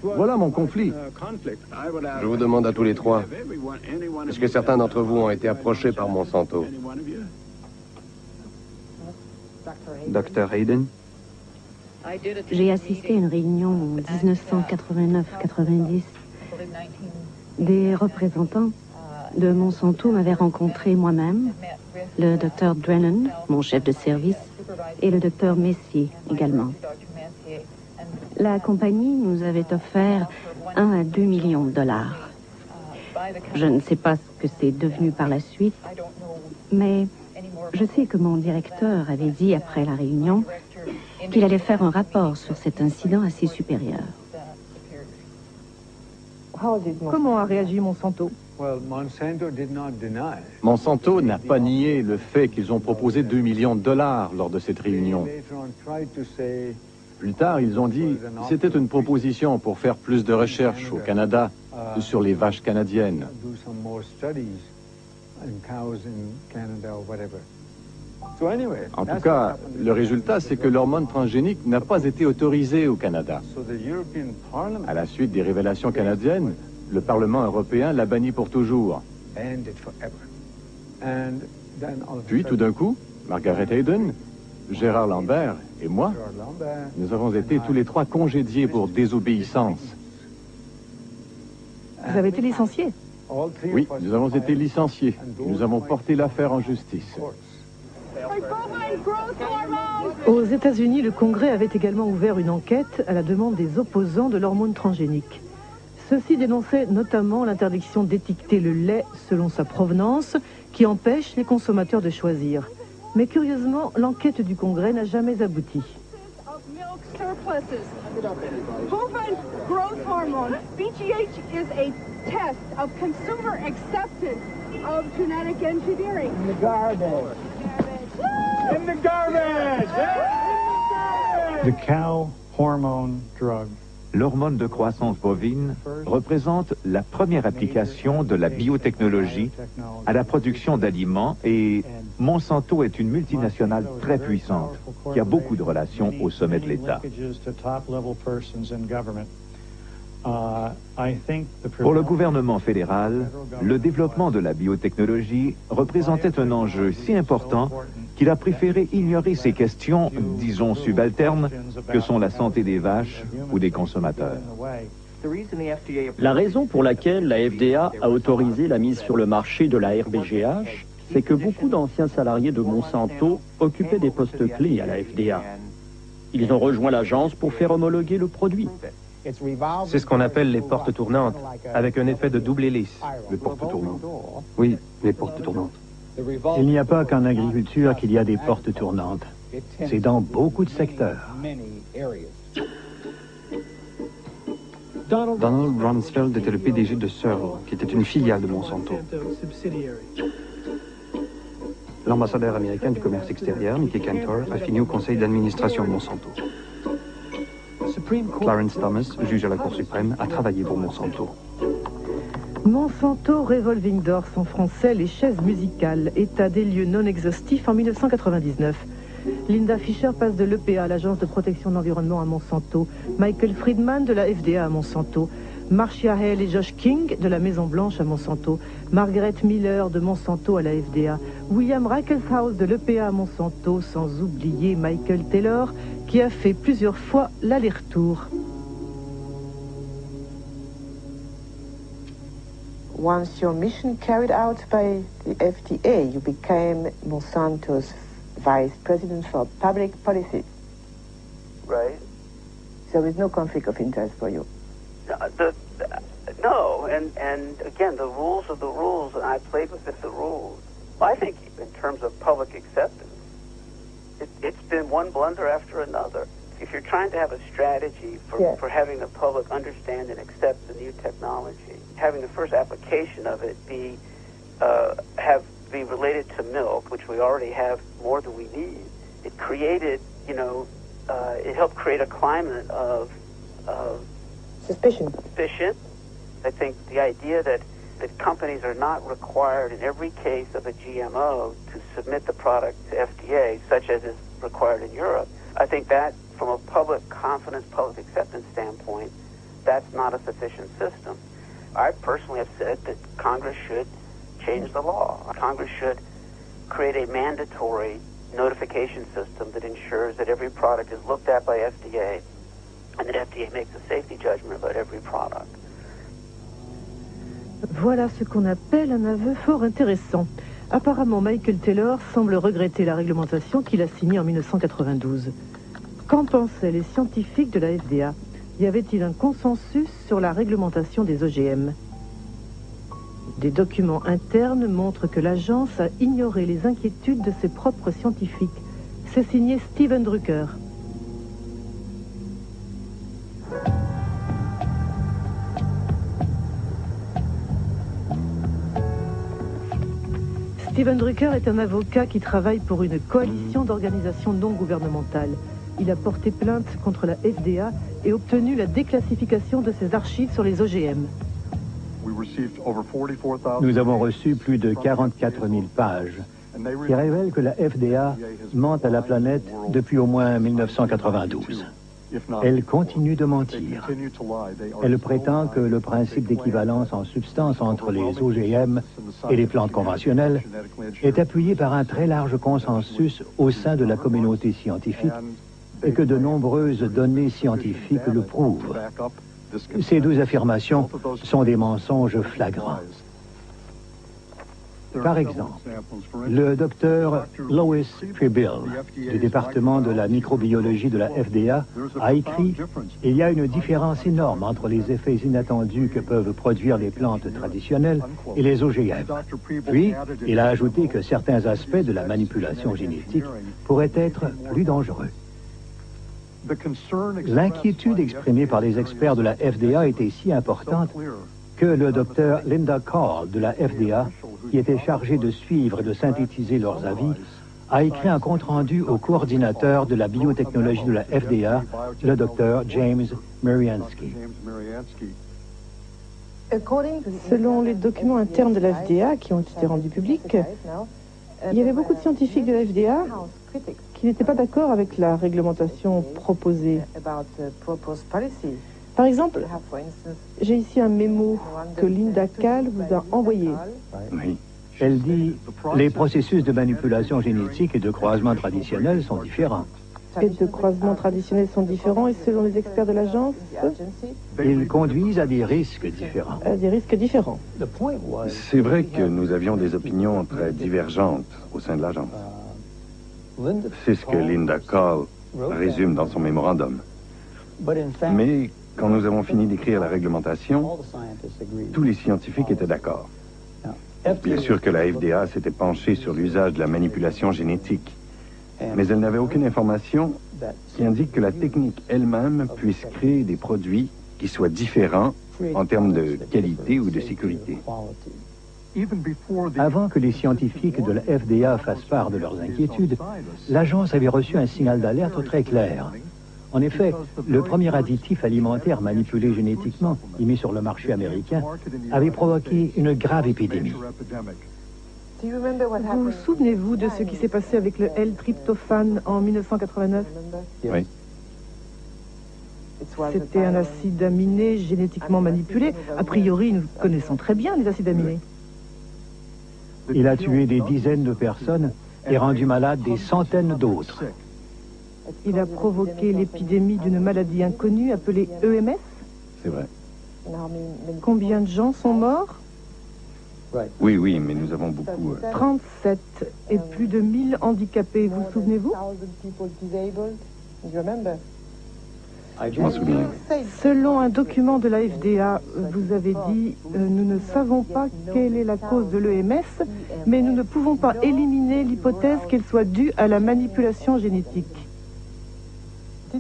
Voilà mon conflit. Je vous demande à tous les trois, est-ce que certains d'entre vous ont été approchés par Monsanto? Dr. Hayden? J'ai assisté à une réunion en 1989-90. Des représentants de Monsanto m'avaient rencontré moi-même, le Dr. Drennan, mon chef de service, et le Dr. Messier également. La compagnie nous avait offert 1 à 2 millions de dollars. Je ne sais pas ce que c'est devenu par la suite, mais je sais que mon directeur avait dit après la réunion qu'il allait faire un rapport sur cet incident à ses supérieurs. Comment a réagi Monsanto? Monsanto n'a pas nié le fait qu'ils ont proposé 2 millions de dollars lors de cette réunion. Plus tard, ils ont dit que c'était une proposition pour faire plus de recherches au Canada sur les vaches canadiennes. En tout cas, le résultat, c'est que l'hormone transgénique n'a pas été autorisée au Canada. À la suite des révélations canadiennes, le Parlement européen l'a banni pour toujours. Puis, tout d'un coup, Margaret Hayden, Gérard Lambert et moi, nous avons été tous les trois congédiés pour désobéissance. Vous avez été licencié? Oui, nous avons été licenciés. Nous avons porté l'affaire en justice. Aux États-Unis, le Congrès avait également ouvert une enquête à la demande des opposants de l'hormone transgénique. Ceux-ci dénonçaient notamment l'interdiction d'étiqueter le lait selon sa provenance, qui empêche les consommateurs de choisir. Mais curieusement, l'enquête du Congrès n'a jamais abouti. Bovine growth hormone, BGH, is a test of consumer acceptance of genetic engineering. In the garbage. In the garbage! The cow hormone drug. L'hormone de croissance bovine représente la première application de la biotechnologie à la production d'aliments et Monsanto est une multinationale très puissante qui a beaucoup de relations au sommet de l'État. Pour le gouvernement fédéral, le développement de la biotechnologie représentait un enjeu si important qu'il a préféré ignorer ces questions, disons subalternes, que sont la santé des vaches ou des consommateurs. La raison pour laquelle la FDA a autorisé la mise sur le marché de la RBGH, c'est que beaucoup d'anciens salariés de Monsanto occupaient des postes clés à la FDA. Ils ont rejoint l'agence pour faire homologuer le produit. C'est ce qu'on appelle les portes tournantes, avec un effet de double hélice. Les portes tournantes. Oui, les portes tournantes. Il n'y a pas qu'en agriculture qu'il y a des portes tournantes. C'est dans beaucoup de secteurs. Donald Rumsfeld était le PDG de Searle, qui était une filiale de Monsanto. L'ambassadeur américain du commerce extérieur, Nicky Cantor, a fini au conseil d'administration de Monsanto. Clarence Thomas, juge à la Cour suprême, a travaillé pour Monsanto. Monsanto Revolving Doors, en français, les chaises musicales, état des lieux non exhaustif en 1999. Linda Fisher passe de l'EPA à l'Agence de protection de l'environnement à Monsanto, Michael Friedman de la FDA à Monsanto, Marcia Hale et Josh King de la Maison-Blanche à Monsanto, Margaret Miller de Monsanto à la FDA, William Reichelshaus de l'EPA à Monsanto, sans oublier Michael Taylor qui a fait plusieurs fois l'aller-retour. once your mission carried out by the FDA, you became Monsanto's vice president for public policy. Right. There is no conflict of interest for you. No, and again, the rules are the rules, and I played with the rules. I think in terms of public acceptance, it's been one blunder after another. If you're trying to have a strategy for having the public understand and accept the new technology, having the first application of it be related to milk, which we already have more than we need, it created, it helped create a climate of suspicion. I think the idea that companies are not required in every case of a GMO to submit the product to FDA, such as is required in Europe, I think that from a public confidence, public acceptance standpoint, that's not a sufficient system. I personally have said that Congress should change the law. Congress should create a mandatory notification system that ensures that every product is looked at by FDA and that FDA makes a safety judgment about every product. Voilà ce qu'on appelle un aveu fort intéressant. Apparemment, Michael Taylor semble regretter la réglementation qu'il a signée en 1992. Qu'en pensaient les scientifiques de la FDA? Y avait-il un consensus sur la réglementation des OGM? Des documents internes montrent que l'agence a ignoré les inquiétudes de ses propres scientifiques. C'est signé Steven Drucker. Steven Drucker est un avocat qui travaille pour une coalition d'organisations non gouvernementales. Il a porté plainte contre la FDA et obtenu la déclassification de ses archives sur les OGM. Nous avons reçu plus de 44 000 pages qui révèlent que la FDA ment à la planète depuis au moins 1992. Elle continue de mentir. Elle prétend que le principe d'équivalence en substance entre les OGM et les plantes conventionnelles est appuyé par un très large consensus au sein de la communauté scientifique et que de nombreuses données scientifiques le prouvent. Ces deux affirmations sont des mensonges flagrants. Par exemple, le docteur Lois Prebill du département de la microbiologie de la FDA a écrit « Il y a une différence énorme entre les effets inattendus que peuvent produire les plantes traditionnelles et les OGM. » Puis, il a ajouté que certains aspects de la manipulation génétique pourraient être plus dangereux. L'inquiétude exprimée par les experts de la FDA était si importante que le docteur Linda Call de la FDA, qui était chargé de suivre et de synthétiser leurs avis, a écrit un compte-rendu au coordinateur de la biotechnologie de la FDA, le docteur James Mariansky. Selon les documents internes de la FDA qui ont été rendus publics, il y avait beaucoup de scientifiques de la FDA qui n'étaient pas d'accord avec la réglementation proposée. Par exemple, j'ai ici un mémo que Linda Call vous a envoyé. Oui. Elle dit « Les processus de manipulation génétique et de croisement traditionnel sont différents. » Et de croisement traditionnel sont différents et selon les experts de l'agence, ils conduisent à des risques différents. C'est vrai que nous avions des opinions très divergentes au sein de l'agence. C'est ce que Linda Call résume dans son mémorandum. Mais quand nous avons fini d'écrire la réglementation, tous les scientifiques étaient d'accord. Bien sûr que la FDA s'était penchée sur l'usage de la manipulation génétique, mais elle n'avait aucune information qui indique que la technique elle-même puisse créer des produits qui soient différents en termes de qualité ou de sécurité. Avant que les scientifiques de la FDA fassent part de leurs inquiétudes, l'agence avait reçu un signal d'alerte très clair. En effet, le premier additif alimentaire manipulé génétiquement et mis sur le marché américain avait provoqué une grave épidémie. Vous souvenez-vous de ce qui s'est passé avec le L-tryptophane en 1989? Oui. C'était un acide aminé génétiquement manipulé. A priori, nous connaissons très bien les acides aminés. Il a tué des dizaines de personnes et rendu malades des centaines d'autres. Il a provoqué l'épidémie d'une maladie inconnue appelée EMS. C'est vrai. Combien de gens sont morts? Oui, oui, mais nous avons beaucoup... 37 et plus de 1000 handicapés, vous souvenez-vous? Je m'en souviens. Selon un document de la FDA, vous avez dit « Nous ne savons pas quelle est la cause de l'EMS, mais nous ne pouvons pas éliminer l'hypothèse qu'elle soit due à la manipulation génétique ».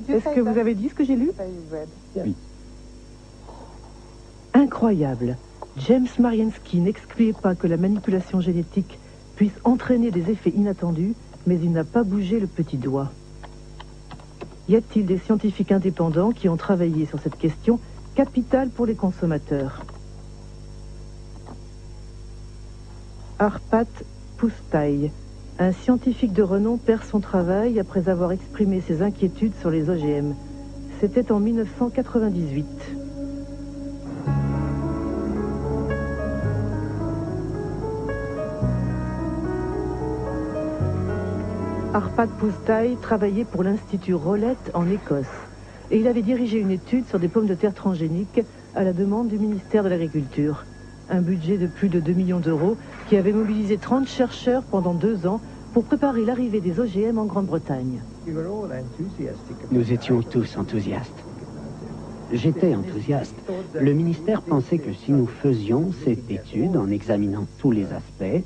Est-ce que vous avez dit ce que j'ai lu? Oui. Incroyable. James Mariensky n'excluait pas que la manipulation génétique puisse entraîner des effets inattendus, mais il n'a pas bougé le petit doigt. Y a-t-il des scientifiques indépendants qui ont travaillé sur cette question capitale pour les consommateurs? Arpat Pusztai, un scientifique de renom, perd son travail après avoir exprimé ses inquiétudes sur les OGM. C'était en 1998. Arpat Pusztai travaillait pour l'Institut Rowlett en Écosse et il avait dirigé une étude sur des pommes de terre transgéniques à la demande du ministère de l'Agriculture. Un budget de plus de 2 millions d'euros qui avait mobilisé 30 chercheurs pendant 2 ans pour préparer l'arrivée des OGM en Grande-Bretagne. Nous étions tous enthousiastes. J'étais enthousiaste. Le ministère pensait que si nous faisions cette étude en examinant tous les aspects,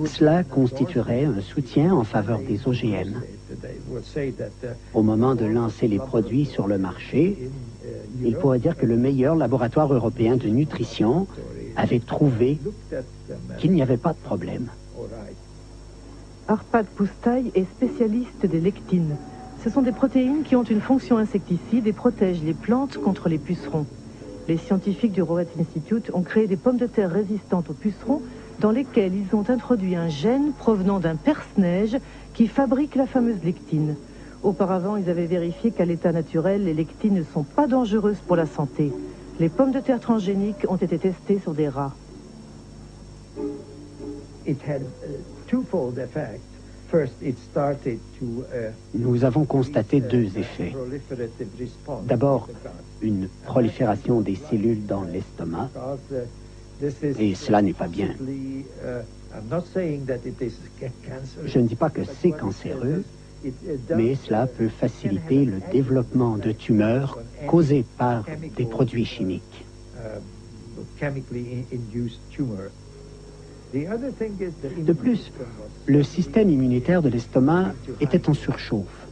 cela constituerait un soutien en faveur des OGM. Au moment de lancer les produits sur le marché, il pourrait dire que le meilleur laboratoire européen de nutrition avait trouvé qu'il n'y avait pas de problème. Arpat Pusztai est spécialiste des lectines. Ce sont des protéines qui ont une fonction insecticide et protègent les plantes contre les pucerons. Les scientifiques du Rowlett Institute ont créé des pommes de terre résistantes aux pucerons dans lesquelles ils ont introduit un gène provenant d'un perce-neige qui fabrique la fameuse lectine. Auparavant, ils avaient vérifié qu'à l'état naturel, les lectines ne sont pas dangereuses pour la santé. Les pommes de terre transgéniques ont été testées sur des rats. Nous avons constaté 2 effets. D'abord, une prolifération des cellules dans l'estomac, et cela n'est pas bien. Je ne dis pas que c'est cancéreux, mais cela peut faciliter le développement de tumeurs causées par des produits chimiques. De plus, le système immunitaire de l'estomac était en surchauffe.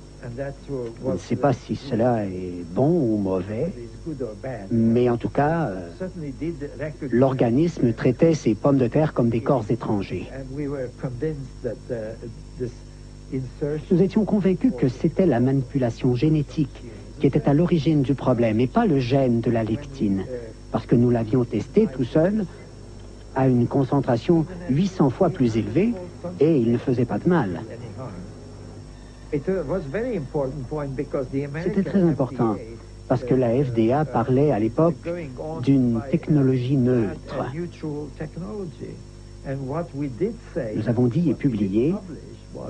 On ne sait pas si cela est bon ou mauvais, mais en tout cas, l'organisme traitait ces pommes de terre comme des corps étrangers. Nous étions convaincus que c'était la manipulation génétique qui était à l'origine du problème et pas le gène de la lectine, parce que nous l'avions testé tout seul à une concentration 800 fois plus élevée et il ne faisait pas de mal. C'était très important parce que la FDA parlait à l'époque d'une technologie neutre. Nous avons dit et publié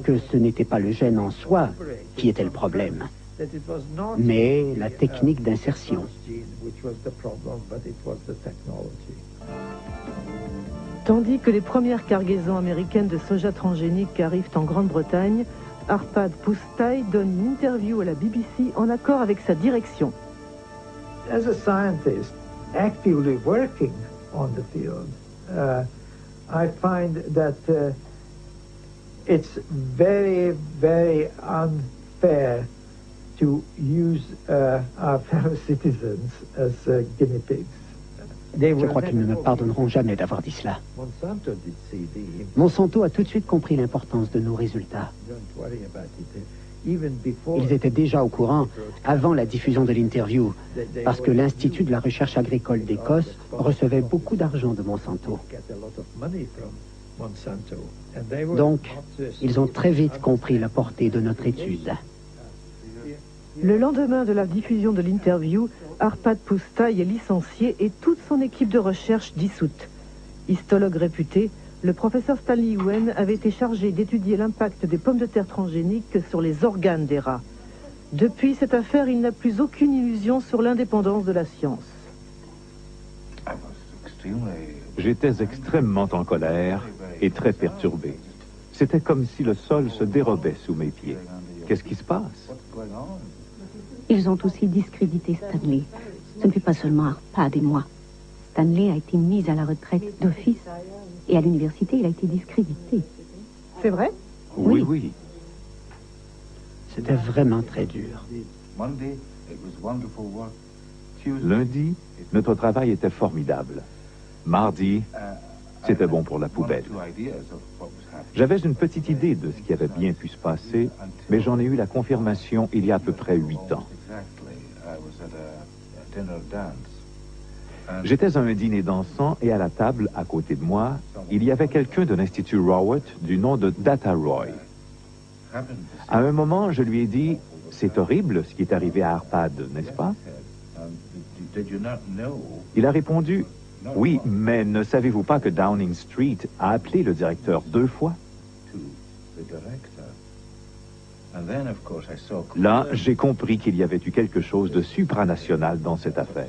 que ce n'était pas le gène en soi qui était le problème, mais la technique d'insertion. Tandis que les premières cargaisons américaines de soja transgénique arrivent en Grande-Bretagne, Arpat Pusztai donne une interview à la BBC en accord avec sa direction. As a scientist actively working on the field, I find that it's very, very unfair to use our fellow citizens as guinea pigs. Je crois qu'ils ne me pardonneront jamais d'avoir dit cela. Monsanto a tout de suite compris l'importance de nos résultats. Ils étaient déjà au courant avant la diffusion de l'interview, parce que l'Institut de la recherche agricole d'Écosse recevait beaucoup d'argent de Monsanto. Donc, ils ont très vite compris la portée de notre étude. Le lendemain de la diffusion de l'interview, Arpat Pusztai est licencié et toute son équipe de recherche dissoute. Histologue réputé, le professeur Stanley Yuen avait été chargé d'étudier l'impact des pommes de terre transgéniques sur les organes des rats. Depuis cette affaire, il n'a plus aucune illusion sur l'indépendance de la science. J'étais extrêmement en colère et très perturbé. C'était comme si le sol se dérobait sous mes pieds. Qu'est-ce qui se passe? Ils ont aussi discrédité Stanley. Ce ne fut pas seulement Arpad et moi. Stanley a été mis à la retraite d'office et à l'université, il a été discrédité. C'est vrai? Oui, oui. C'était vraiment très dur. Lundi, notre travail était formidable. Mardi, c'était bon pour la poubelle. J'avais une petite idée de ce qui avait bien pu se passer, mais j'en ai eu la confirmation il y a à peu près 8 ans. J'étais à un dîner dansant et à la table, à côté de moi, il y avait quelqu'un de l'Institut Rowett du nom de Data Roy. À un moment, je lui ai dit, « C'est horrible ce qui est arrivé à Arpad, n'est-ce pas? » Il a répondu, « Oui, mais ne savez-vous pas que Downing Street a appelé le directeur 2 fois? » Là, j'ai compris qu'il y avait eu quelque chose de supranational dans cette affaire.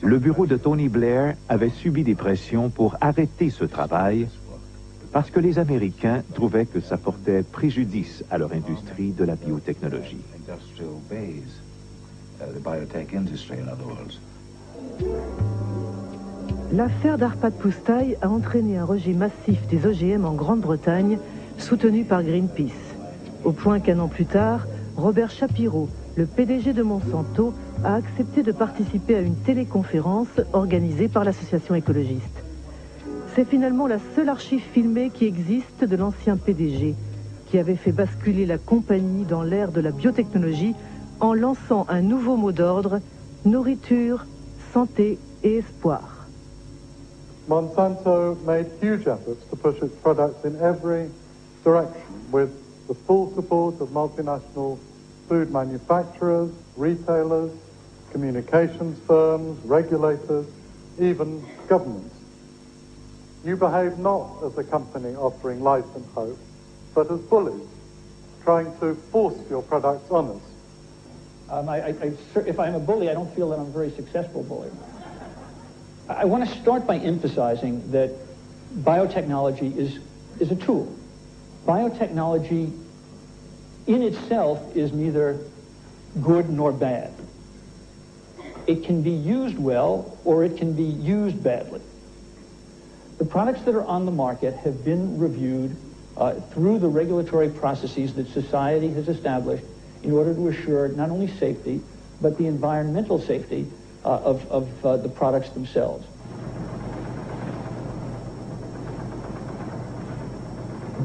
Le bureau de Tony Blair avait subi des pressions pour arrêter ce travail parce que les Américains trouvaient que ça portait préjudice à leur industrie de la biotechnologie. L'affaire d'Arpad Pusztai a entraîné un rejet massif des OGM en Grande-Bretagne, soutenu par Greenpeace. Au point qu'un an plus tard, Robert Shapiro, le PDG de Monsanto, a accepté de participer à une téléconférence organisée par l'association écologiste. C'est finalement la seule archive filmée qui existe de l'ancien PDG, qui avait fait basculer la compagnie dans l'ère de la biotechnologie en lançant un nouveau mot d'ordre, nourriture, santé et espoir. Monsanto made huge efforts to push its products in every direction with the full support of multinational food manufacturers, retailers, communications firms, regulators, even governments. You behave not as a company offering life and hope, but as bullies, trying to force your products on us. If I'm a bully, I don't feel that I'm a very successful bully. I want to start by emphasizing that biotechnology is a tool. Biotechnology in itself is neither good nor bad. It can be used well or it can be used badly. The products that are on the market have been reviewed through the regulatory processes that society has established in order to assure not only safety, but the environmental safety of the products themselves.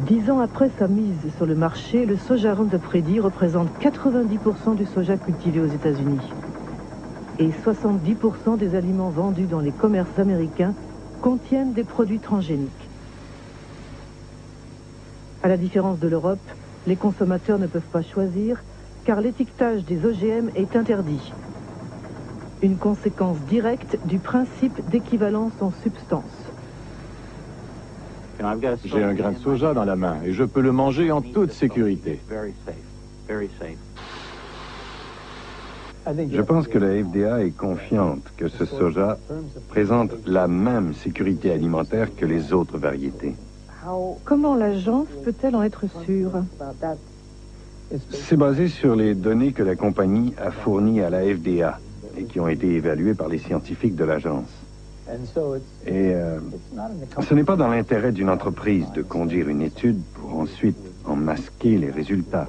Dix ans après sa mise sur le marché, le soja Roundup Ready représente 90% du soja cultivé aux États-Unis. Et 70% des aliments vendus dans les commerces américains contiennent des produits transgéniques. À la différence de l'Europe, les consommateurs ne peuvent pas choisir car l'étiquetage des OGM est interdit. Une conséquence directe du principe d'équivalence en substance. J'ai un grain de soja dans la main et je peux le manger en toute sécurité. Je pense que la FDA est confiante que ce soja présente la même sécurité alimentaire que les autres variétés. Comment l'agence peut-elle en être sûre? C'est basé sur les données que la compagnie a fournies à la FDA et qui ont été évaluées par les scientifiques de l'agence. Et ce n'est pas dans l'intérêt d'une entreprise de conduire une étude pour ensuite en masquer les résultats.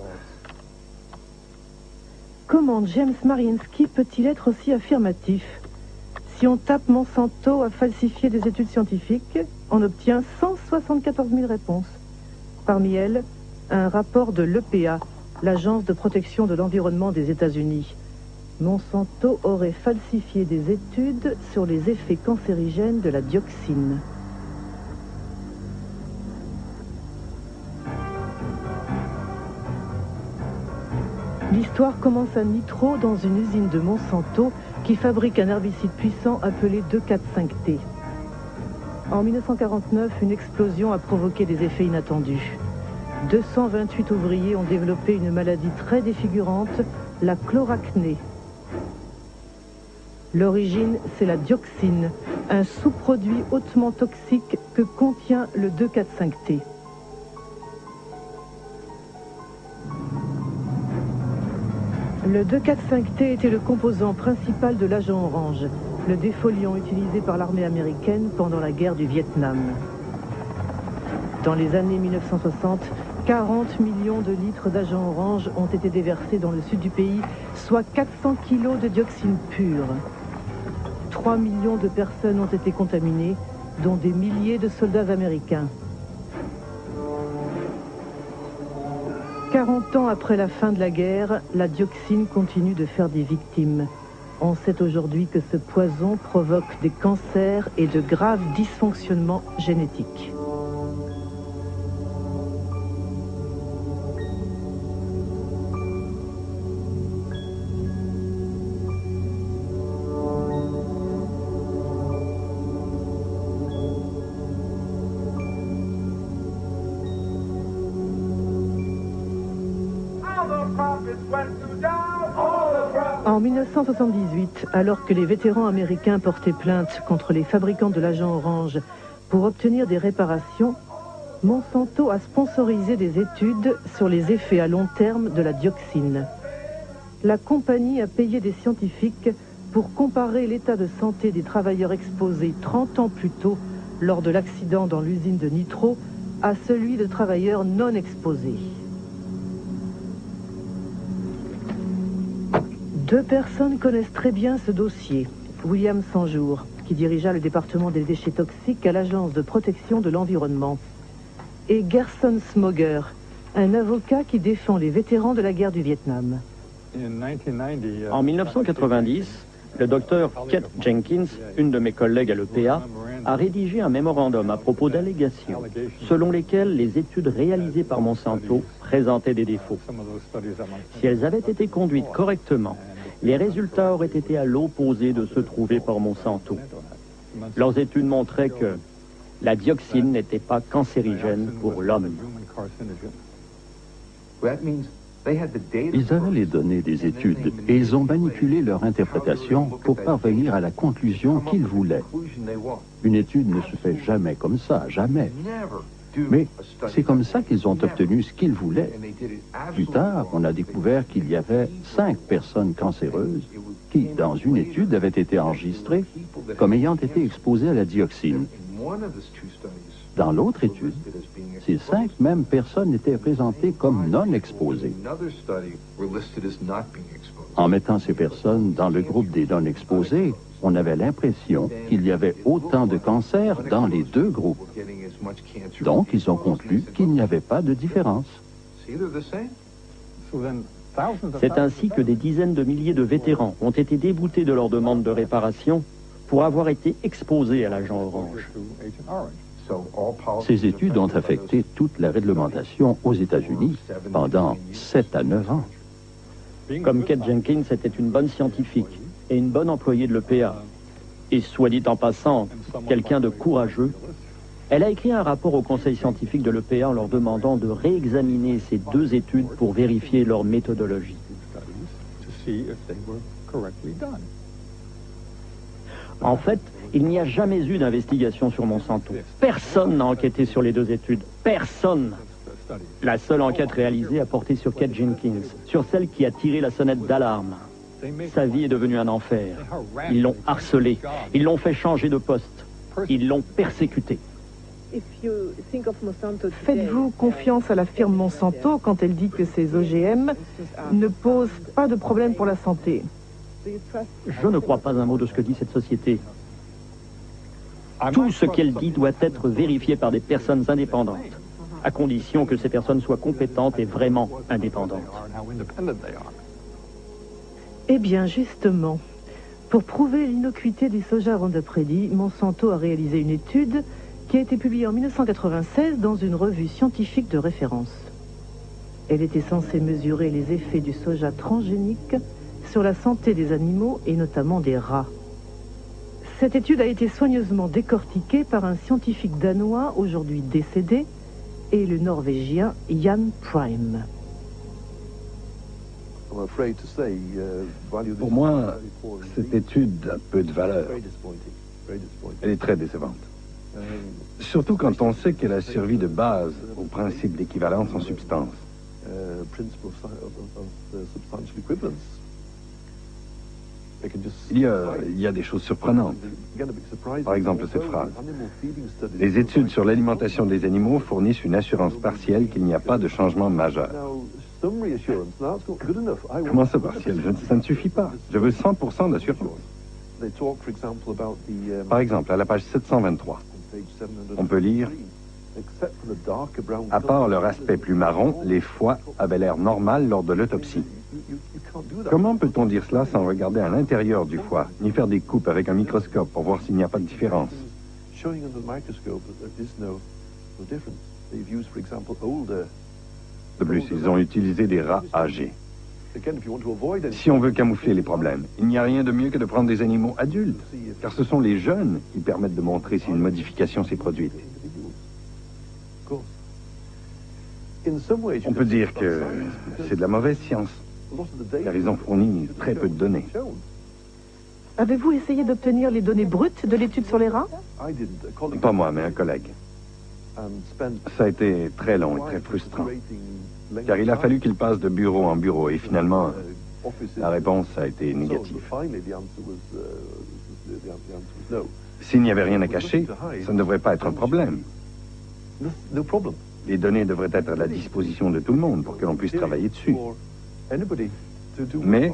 Comment James Mariinsky peut-il être aussi affirmatif? Si on tape Monsanto a falsifié des études scientifiques, on obtient 174 000 réponses. Parmi elles, un rapport de l'EPA, l'Agence de protection de l'environnement des États-Unis. Monsanto aurait falsifié des études sur les effets cancérigènes de la dioxine. L'histoire commence à Nitro, dans une usine de Monsanto qui fabrique un herbicide puissant appelé 2,4,5-T. En 1949, une explosion a provoqué des effets inattendus. 228 ouvriers ont développé une maladie très défigurante, la chloracné. L'origine, c'est la dioxine, un sous-produit hautement toxique que contient le 2,4,5-T. Le 2,4,5-T était le composant principal de l'agent orange, le défoliant utilisé par l'armée américaine pendant la guerre du Vietnam. Dans les années 1960, 40 millions de litres d'agent orange ont été déversés dans le sud du pays, soit 400 kilos de dioxine pure. 3 millions de personnes ont été contaminées, dont des milliers de soldats américains. 40 ans après la fin de la guerre, la dioxine continue de faire des victimes. On sait aujourd'hui que ce poison provoque des cancers et de graves dysfonctionnements génétiques. En 1978, alors que les vétérans américains portaient plainte contre les fabricants de l'agent orange pour obtenir des réparations, Monsanto a sponsorisé des études sur les effets à long terme de la dioxine. La compagnie a payé des scientifiques pour comparer l'état de santé des travailleurs exposés 30 ans plus tôt lors de l'accident dans l'usine de Nitro à celui de travailleurs non exposés. 2 personnes connaissent très bien ce dossier. William Sanjour, qui dirigea le département des déchets toxiques à l'Agence de protection de l'environnement, et Gerson Smoger, un avocat qui défend les vétérans de la guerre du Vietnam. En 1990, le docteur Kate Jenkins, une de mes collègues à l'EPA, a rédigé un mémorandum à propos d'allégations selon lesquelles les études réalisées par Monsanto présentaient des défauts. Si elles avaient été conduites correctement, les résultats auraient été à l'opposé de ceux trouvés par Monsanto. Leurs études montraient que la dioxine n'était pas cancérigène pour l'homme. Ils avaient les données des études et ils ont manipulé leur interprétation pour parvenir à la conclusion qu'ils voulaient. Une étude ne se fait jamais comme ça, jamais. Mais c'est comme ça qu'ils ont obtenu ce qu'ils voulaient. Plus tard, on a découvert qu'il y avait 5 personnes cancéreuses qui, dans une étude, avaient été enregistrées comme ayant été exposées à la dioxine. Dans l'autre étude, ces 5 mêmes personnes étaient présentées comme non exposées. En mettant ces personnes dans le groupe des non exposés, on avait l'impression qu'il y avait autant de cancers dans les 2 groupes. Donc, ils ont conclu qu'il n'y avait pas de différence. C'est ainsi que des dizaines de milliers de vétérans ont été déboutés de leur demande de réparation pour avoir été exposés à l'agent orange. Ces études ont affecté toute la réglementation aux États-Unis pendant 7 à 9 ans. Comme Kate Jenkins était une bonne scientifique et une bonne employée de l'EPA, et soit dit en passant, quelqu'un de courageux, elle a écrit un rapport au conseil scientifique de l'EPA en leur demandant de réexaminer ces 2 études pour vérifier leur méthodologie. En fait, il n'y a jamais eu d'investigation sur Monsanto. Personne n'a enquêté sur les 2 études. Personne. La seule enquête réalisée a porté sur Kate Jenkins, sur celle qui a tiré la sonnette d'alarme. Sa vie est devenue un enfer. Ils l'ont harcelée. Ils l'ont fait changer de poste. Ils l'ont persécutée. Faites-vous confiance à la firme Monsanto quand elle dit que ces OGM ne posent pas de problème pour la santé? Je ne crois pas un mot de ce que dit cette société. Tout ce qu'elle dit doit être vérifié par des personnes indépendantes, à condition que ces personnes soient compétentes et vraiment indépendantes. Eh bien, justement, pour prouver l'innocuité du soja Roundup Ready, Monsanto a réalisé une étude qui a été publiée en 1996 dans une revue scientifique de référence. Elle était censée mesurer les effets du soja transgénique sur la santé des animaux et notamment des rats. Cette étude a été soigneusement décortiquée par un scientifique danois aujourd'hui décédé et le norvégien Jan Prime. Pour moi, cette étude a peu de valeur. Elle est très décevante. Surtout quand on sait qu'elle a servi de base au principe d'équivalence en substance. Il y a des choses surprenantes. Par exemple, cette phrase. Les études sur l'alimentation des animaux fournissent une assurance partielle qu'il n'y a pas de changement majeur. Comment ça, partiel? Ça ne suffit pas. Je veux 100% d'assurance. Par exemple, à la page 723, on peut lire « À part leur aspect plus marron, les foies avaient l'air normal lors de l'autopsie. » Comment peut-on dire cela sans regarder à l'intérieur du foie, ni faire des coupes avec un microscope pour voir s'il n'y a pas de différence? De plus, ils ont utilisé des rats âgés. Si on veut camoufler les problèmes, il n'y a rien de mieux que de prendre des animaux adultes, car ce sont les jeunes qui permettent de montrer si une modification s'est produite. On peut dire que c'est de la mauvaise science, car ils ont fourni très peu de données. Avez-vous essayé d'obtenir les données brutes de l'étude sur les rats? Pas moi, mais un collègue. Ça a été très long et très frustrant, car il a fallu qu'il passe de bureau en bureau, et finalement, la réponse a été négative. S'il n'y avait rien à cacher, ça ne devrait pas être un problème. Les données devraient être à la disposition de tout le monde pour que l'on puisse travailler dessus. Mais,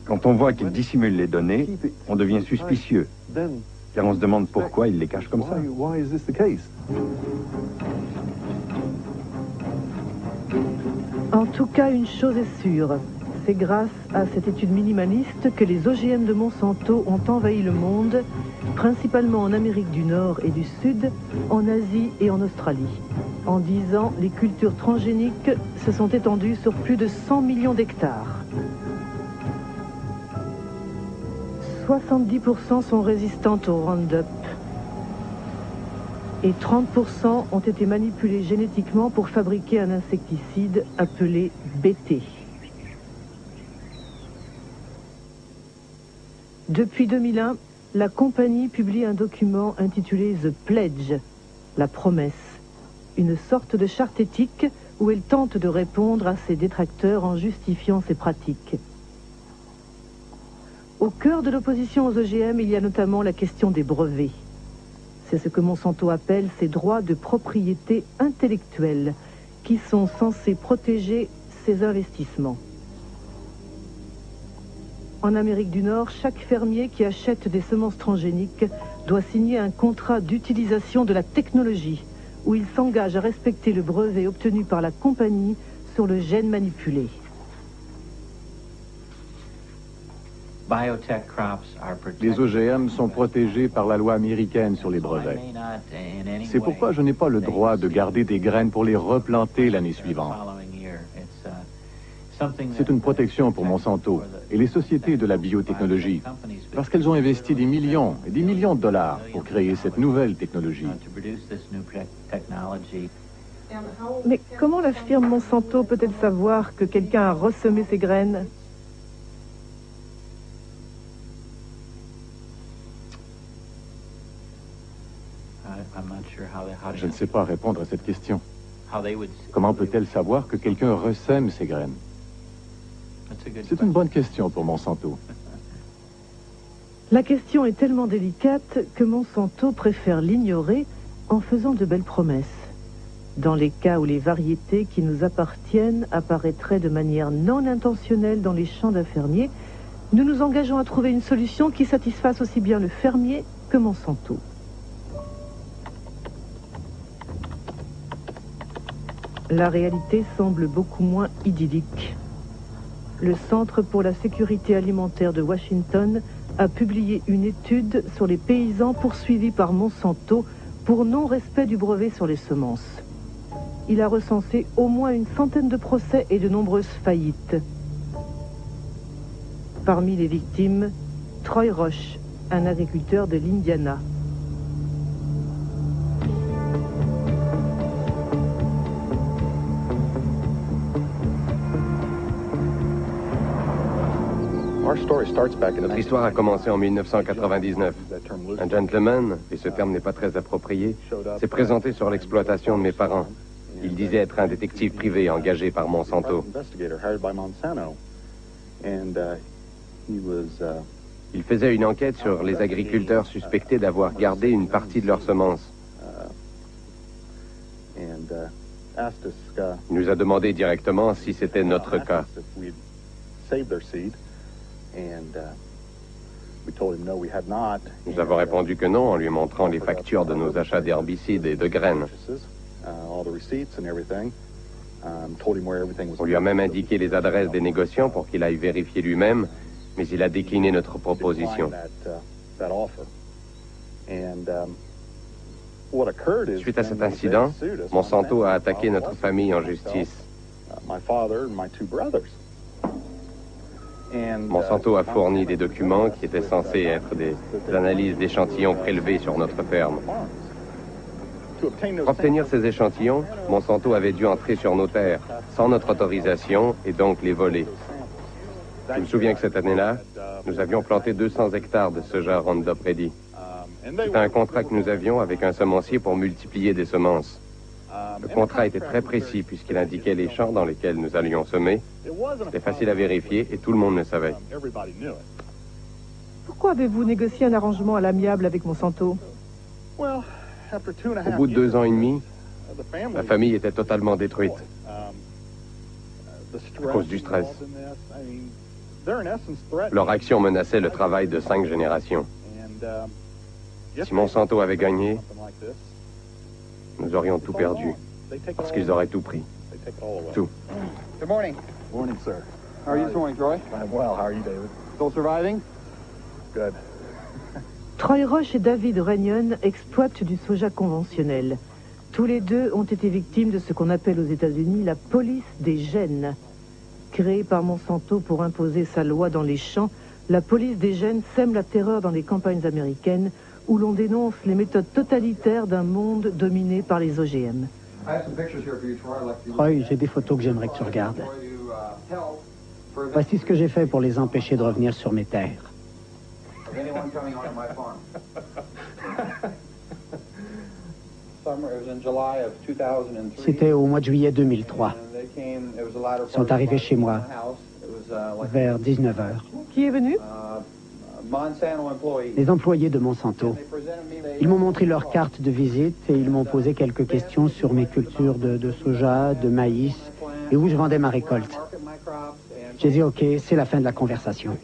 quand on voit qu'ils dissimulent les données, on devient suspicieux, car on se demande pourquoi ils les cachent comme ça. En tout cas, une chose est sûre. C'est grâce à cette étude minimaliste que les OGM de Monsanto ont envahi le monde, principalement en Amérique du Nord et du Sud, en Asie et en Australie. En 10 ans, les cultures transgéniques se sont étendues sur plus de 100 millions d'hectares. 70% sont résistantes au Roundup et 30% ont été manipulés génétiquement pour fabriquer un insecticide appelé BT. Depuis 2001, la compagnie publie un document intitulé The Pledge, la promesse, une sorte de charte éthique où elle tente de répondre à ses détracteurs en justifiant ses pratiques. Au cœur de l'opposition aux OGM, il y a notamment la question des brevets. C'est ce que Monsanto appelle ses droits de propriété intellectuelle, qui sont censés protéger ses investissements. En Amérique du Nord, chaque fermier qui achète des semences transgéniques doit signer un contrat d'utilisation de la technologie, où il s'engage à respecter le brevet obtenu par la compagnie sur le gène manipulé. Les OGM sont protégés par la loi américaine sur les brevets. C'est pourquoi je n'ai pas le droit de garder des graines pour les replanter l'année suivante. C'est une protection pour Monsanto et les sociétés de la biotechnologie, parce qu'elles ont investi des millions et des millions de dollars pour créer cette nouvelle technologie. Mais comment la firme Monsanto peut-elle savoir que quelqu'un a ressemé ses graines? Je ne sais pas répondre à cette question. Comment peut-elle savoir que quelqu'un ressème ses graines? C'est une bonne question pour Monsanto. La question est tellement délicate que Monsanto préfère l'ignorer en faisant de belles promesses. Dans les cas où les variétés qui nous appartiennent apparaîtraient de manière non intentionnelle dans les champs d'un fermier, nous nous engageons à trouver une solution qui satisfasse aussi bien le fermier que Monsanto. La réalité semble beaucoup moins idyllique. Le Centre pour la sécurité alimentaire de Washington a publié une étude sur les paysans poursuivis par Monsanto pour non-respect du brevet sur les semences. Il a recensé au moins une centaine de procès et de nombreuses faillites. Parmi les victimes, Troy Roche, un agriculteur de l'Indiana. Notre histoire a commencé en 1999. Un gentleman, et ce terme n'est pas très approprié, s'est présenté sur l'exploitation de mes parents. Il disait être un détective privé engagé par Monsanto. Il faisait une enquête sur les agriculteurs suspectés d'avoir gardé une partie de leurs semences. Il nous a demandé directement si c'était notre cas. Nous avons répondu que non en lui montrant les factures de nos achats d'herbicides et de graines. On lui a même indiqué les adresses des négociants pour qu'il aille vérifier lui-même, mais il a décliné notre proposition. Suite à cet incident, Monsanto a attaqué notre famille en justice. Monsanto a fourni des documents qui étaient censés être des analyses d'échantillons prélevés sur notre ferme. Pour obtenir ces échantillons, Monsanto avait dû entrer sur nos terres, sans notre autorisation, et donc les voler. Je me souviens que cette année-là, nous avions planté 200 hectares de soja Roundup Ready. C'était un contrat que nous avions avec un semencier pour multiplier des semences. Le contrat était très précis puisqu'il indiquait les champs dans lesquels nous allions semer. C'était facile à vérifier et tout le monde le savait. Pourquoi avez-vous négocié un arrangement à l'amiable avec Monsanto? Au bout de 2 ans et demi, la famille était totalement détruite à cause du stress. Leur action menaçait le travail de 5 générations. Si Monsanto avait gagné, nous aurions tout perdu, parce qu'ils auraient tout pris. Tout. Good morning. Morning, sir. How are you this morning, Troy? I'm well. How are you, David? Still surviving? Good. Troy Roche et David Renyon exploitent du soja conventionnel. Tous les deux ont été victimes de ce qu'on appelle aux États-Unis la police des gènes. Créée par Monsanto pour imposer sa loi dans les champs, la police des gènes sème la terreur dans les campagnes américaines où l'on dénonce les méthodes totalitaires d'un monde dominé par les OGM. Troy, j'ai des photos que j'aimerais que tu regardes. Voici ce que j'ai fait pour les empêcher de revenir sur mes terres. C'était au mois de juillet 2003. Ils sont arrivés chez moi vers 19h. Qui est venu? Les employés de Monsanto. Ils m'ont montré leur carte de visite et ils m'ont posé quelques questions sur mes cultures de soja, de maïs et où je vendais ma récolte. J'ai dit OK, c'est la fin de la conversation.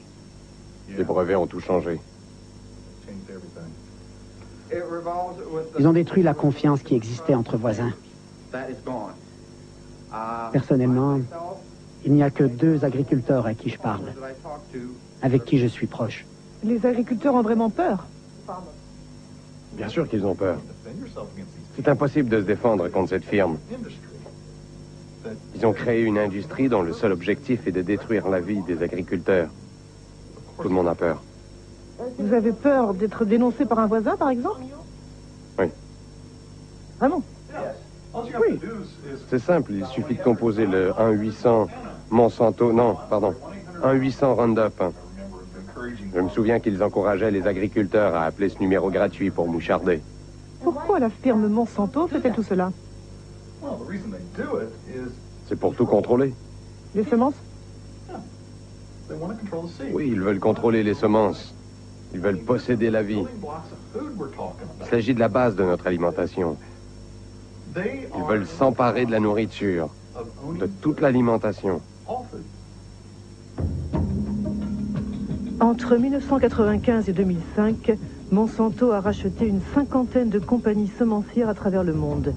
Les brevets ont tout changé. Ils ont détruit la confiance qui existait entre voisins. Personnellement, il n'y a que 2 agriculteurs à qui je parle, avec qui je suis proche. Les agriculteurs ont vraiment peur? Bien sûr qu'ils ont peur. C'est impossible de se défendre contre cette firme. Ils ont créé une industrie dont le seul objectif est de détruire la vie des agriculteurs. Tout le monde a peur. Vous avez peur d'être dénoncé par un voisin, par exemple? Oui. Vraiment? Oui. C'est simple, il suffit de composer le 1-800 Monsanto... Non, pardon. 1-800 Roundup. Je me souviens qu'ils encourageaient les agriculteurs à appeler ce numéro gratuit pour moucharder. Pourquoi la firme Monsanto fait-elle tout cela? C'est pour tout contrôler. Les semences? Oui, ils veulent contrôler les semences. Ils veulent posséder la vie. Il s'agit de la base de notre alimentation. Ils veulent s'emparer de la nourriture, de toute l'alimentation. Entre 1995 et 2005, Monsanto a racheté une 50aine de compagnies semencières à travers le monde.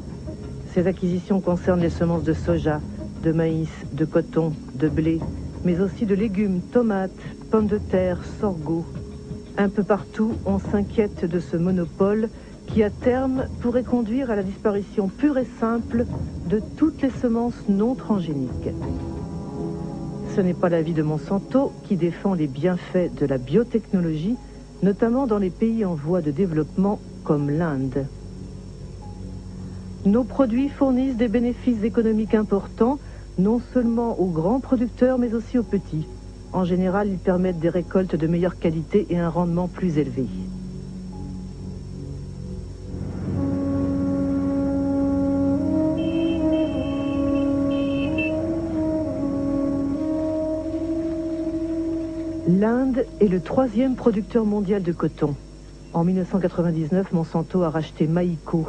Ces acquisitions concernent les semences de soja, de maïs, de coton, de blé, mais aussi de légumes, tomates, pommes de terre, sorgho. Un peu partout, on s'inquiète de ce monopole qui, à terme, pourrait conduire à la disparition pure et simple de toutes les semences non transgéniques. Ce n'est pas l'avis de Monsanto qui défend les bienfaits de la biotechnologie, notamment dans les pays en voie de développement comme l'Inde. Nos produits fournissent des bénéfices économiques importants, non seulement aux grands producteurs, mais aussi aux petits. En général, ils permettent des récoltes de meilleure qualité et un rendement plus élevé. L'Inde est le 3e producteur mondial de coton. En 1999, Monsanto a racheté Maïko,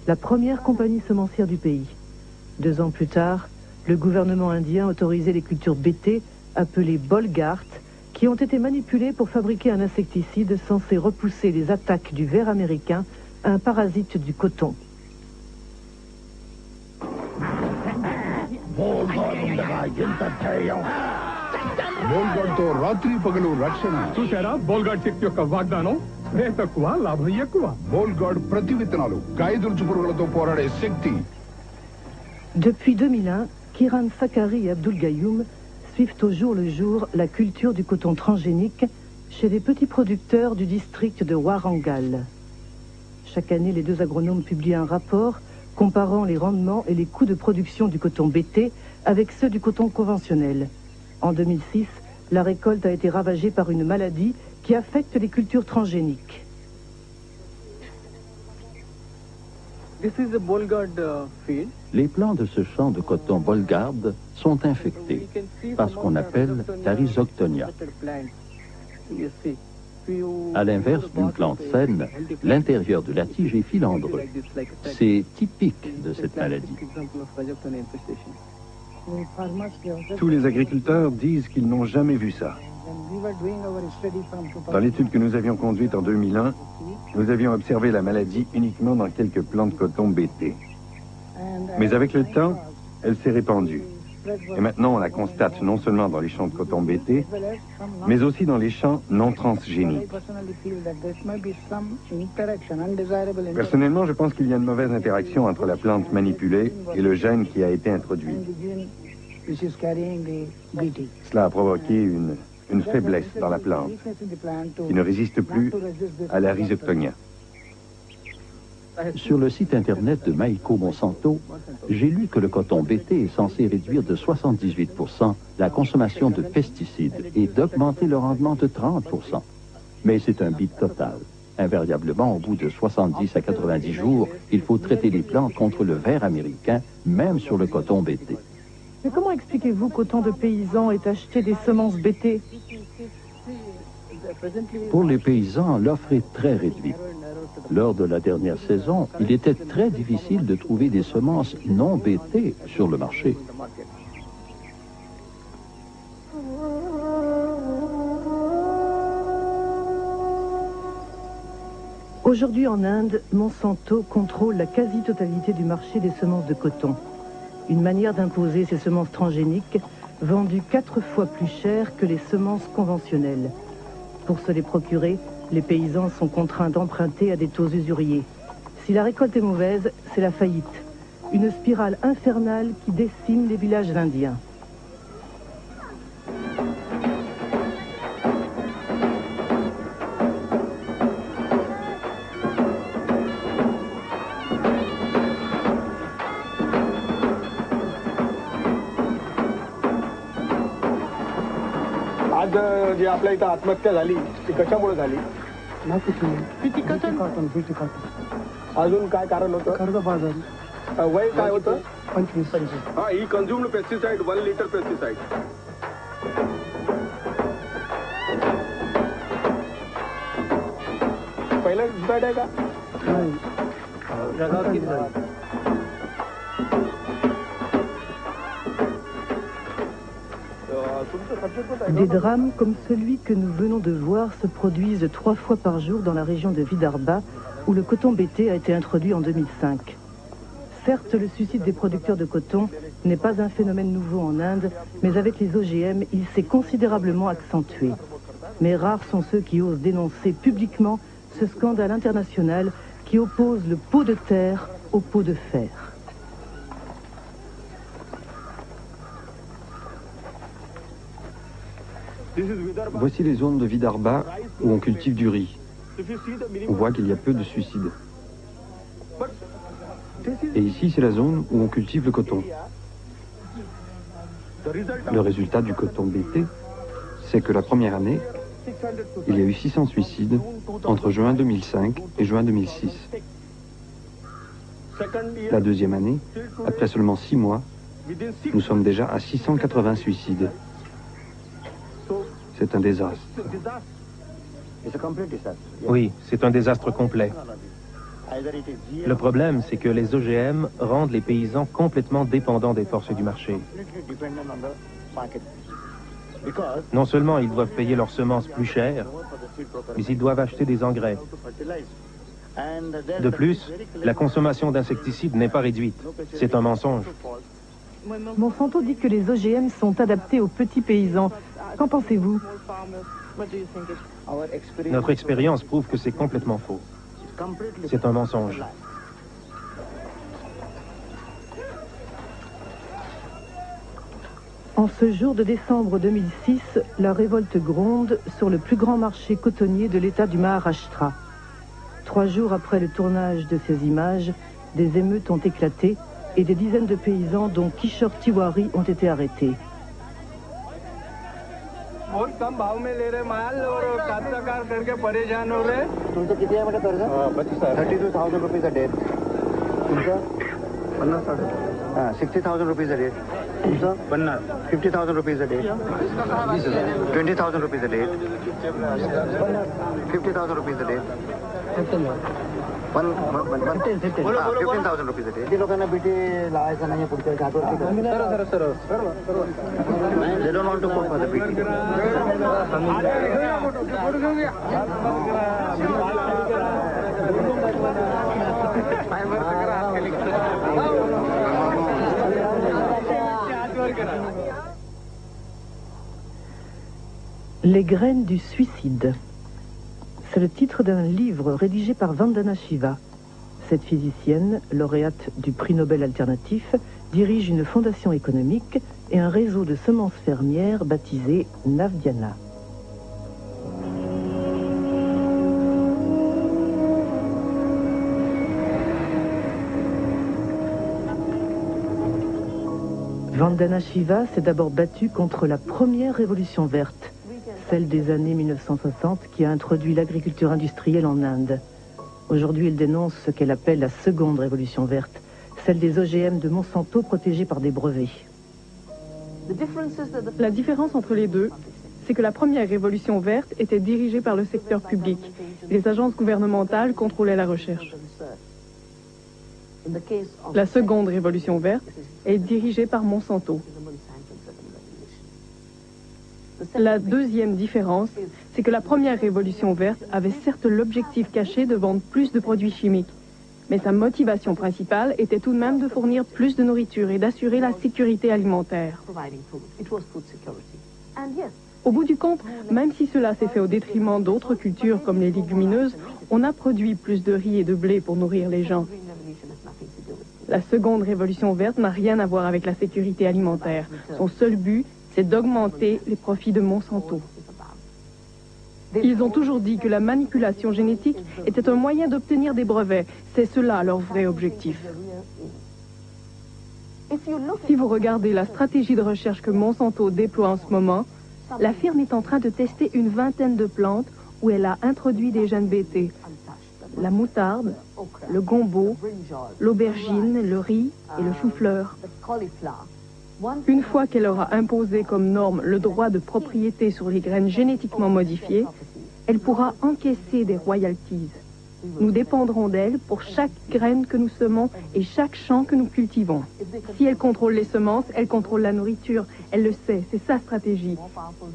la première compagnie semencière du pays. 2 ans plus tard, le gouvernement indien autorisait les cultures BT, appelées Bolgart, qui ont été manipulées pour fabriquer un insecticide censé repousser les attaques du ver américain, un parasite du coton. చూసారా బోల్గాడ్ శక్తి యొక్క వాగ్దానం రే తక్కువ లాభం ఎక్కువ బోల్గాడ్ ప్రతి విత్తనాలు కాయదుల్చు పురుగులతో పోరాడే శక్తి. Depuis 2001, Kiran Sakari et Abdul Gayoum suivent au jour le jour la culture du coton transgénique chez des petits producteurs du district de Warangal. Chaque année, les 2 agronomes publient un rapport comparant les rendements et les coûts de production du coton BT avec ceux du coton conventionnel. En 2006, la récolte a été ravagée par une maladie qui affecte les cultures transgéniques. Les plants de ce champ de coton Bolgard sont infectés par ce qu'on appelle la rhizoctonia. À l'inverse d'une plante saine, l'intérieur de la tige est filandreux. C'est typique de cette maladie. Tous les agriculteurs disent qu'ils n'ont jamais vu ça. Dans l'étude que nous avions conduite en 2001, nous avions observé la maladie uniquement dans quelques plants de coton BT. Mais avec le temps, elle s'est répandue. Et maintenant, on la constate non seulement dans les champs de coton BT, mais aussi dans les champs non transgéniques. Personnellement, je pense qu'il y a une mauvaise interaction entre la plante manipulée et le gène qui a été introduit. Cela a provoqué une faiblesse dans la plante qui ne résiste plus à la rhizoctonia. Sur le site internet de Maïko Monsanto, j'ai lu que le coton BT est censé réduire de 78% la consommation de pesticides et d'augmenter le rendement de 30%. Mais c'est un bid total. Invariablement, au bout de 70 à 90 jours, il faut traiter les plantes contre le ver américain, même sur le coton BT. Mais comment expliquez-vous qu'autant de paysans aient acheté des semences BT? Pour les paysans, l'offre est très réduite. Lors de la dernière saison, il était très difficile de trouver des semences non BT sur le marché. Aujourd'hui en Inde, Monsanto contrôle la quasi-totalité du marché des semences de coton. Une manière d'imposer ces semences transgéniques vendues 4 fois plus cher que les semences conventionnelles. Pour se les procurer, les paysans sont contraints d'emprunter à des taux usuriers. Si la récolte est mauvaise, c'est la faillite. Une spirale infernale qui décime les villages indiens. आज जी आपल्या इथं आत्महत्या झाली ती कशामुळे झाली अजून काय कारण होतं कर्जबाजारी वय काय होतं 25 हा ही कन्झ्युम्ड पेस्टिसाइड 1 लिटर पेस्टिसाइड पहिला डिसाइड आहे का Des drames comme celui que nous venons de voir se produisent 3 fois par jour dans la région de Vidarbha, où le coton BT a été introduit en 2005. Certes, le suicide des producteurs de coton n'est pas un phénomène nouveau en Inde, mais avec les OGM, il s'est considérablement accentué. Mais rares sont ceux qui osent dénoncer publiquement ce scandale international qui oppose le pot de terre au pot de fer. Voici les zones de Vidarbha où on cultive du riz. On voit qu'il y a peu de suicides. Et ici, c'est la zone où on cultive le coton. Le résultat du coton BT, c'est que la première année, il y a eu 600 suicides entre juin 2005 et juin 2006. La deuxième année, après seulement 6 mois, nous sommes déjà à 680 suicides. C'est un désastre. Oui, c'est un désastre complet. Le problème, c'est que les OGM rendent les paysans complètement dépendants des forces du marché. Non seulement ils doivent payer leurs semences plus chères, mais ils doivent acheter des engrais. De plus, la consommation d'insecticides n'est pas réduite. C'est un mensonge. Monsanto dit que les OGM sont adaptés aux petits paysans. Qu'en pensez-vous? Notre expérience prouve que c'est complètement faux. C'est un mensonge. En ce jour de décembre 2006, la révolte gronde sur le plus grand marché cotonnier de l'État du Maharashtra. 3 jours après le tournage de ces images, des émeutes ont éclaté et des dizaines de paysans, dont Kishore Tiwari, ont été arrêtés. हाँ 60,000 rupees a day. 50,000 rupees a day. 20,000 rupees a day. 50,000 rupees a day. 15,000 rupees a day. They don't want to put for the BT. Les graines du suicide. C'est le titre d'un livre rédigé par Vandana Shiva. Cette physicienne, lauréate du prix Nobel alternatif, dirige une fondation économique et un réseau de semences fermières baptisé Navdiana. Vandana Shiva s'est d'abord battue contre la première révolution verte, celle des années 1960 qui a introduit l'agriculture industrielle en Inde. Aujourd'hui, elle dénonce ce qu'elle appelle la seconde révolution verte, celle des OGM de Monsanto protégés par des brevets. La différence entre les deux, c'est que la première révolution verte était dirigée par le secteur public. Les agences gouvernementales contrôlaient la recherche. La seconde révolution verte est dirigée par Monsanto. La deuxième différence, c'est que la première révolution verte avait certes l'objectif caché de vendre plus de produits chimiques, mais sa motivation principale était tout de même de fournir plus de nourriture et d'assurer la sécurité alimentaire. Au bout du compte, même si cela s'est fait au détriment d'autres cultures comme les légumineuses, on a produit plus de riz et de blé pour nourrir les gens. La seconde révolution verte n'a rien à voir avec la sécurité alimentaire. Son seul but, c'est d'augmenter les profits de Monsanto. Ils ont toujours dit que la manipulation génétique était un moyen d'obtenir des brevets. C'est cela leur vrai objectif. Si vous regardez la stratégie de recherche que Monsanto déploie en ce moment, la firme est en train de tester une vingtaine de plantes où elle a introduit des gènes BT. La moutarde, le gombo, l'aubergine, le riz et le chou-fleur. Une fois qu'elle aura imposé comme norme le droit de propriété sur les graines génétiquement modifiées, elle pourra encaisser des royalties. Nous dépendrons d'elle pour chaque graine que nous semons et chaque champ que nous cultivons. Si elle contrôle les semences, elle contrôle la nourriture. Elle le sait, c'est sa stratégie.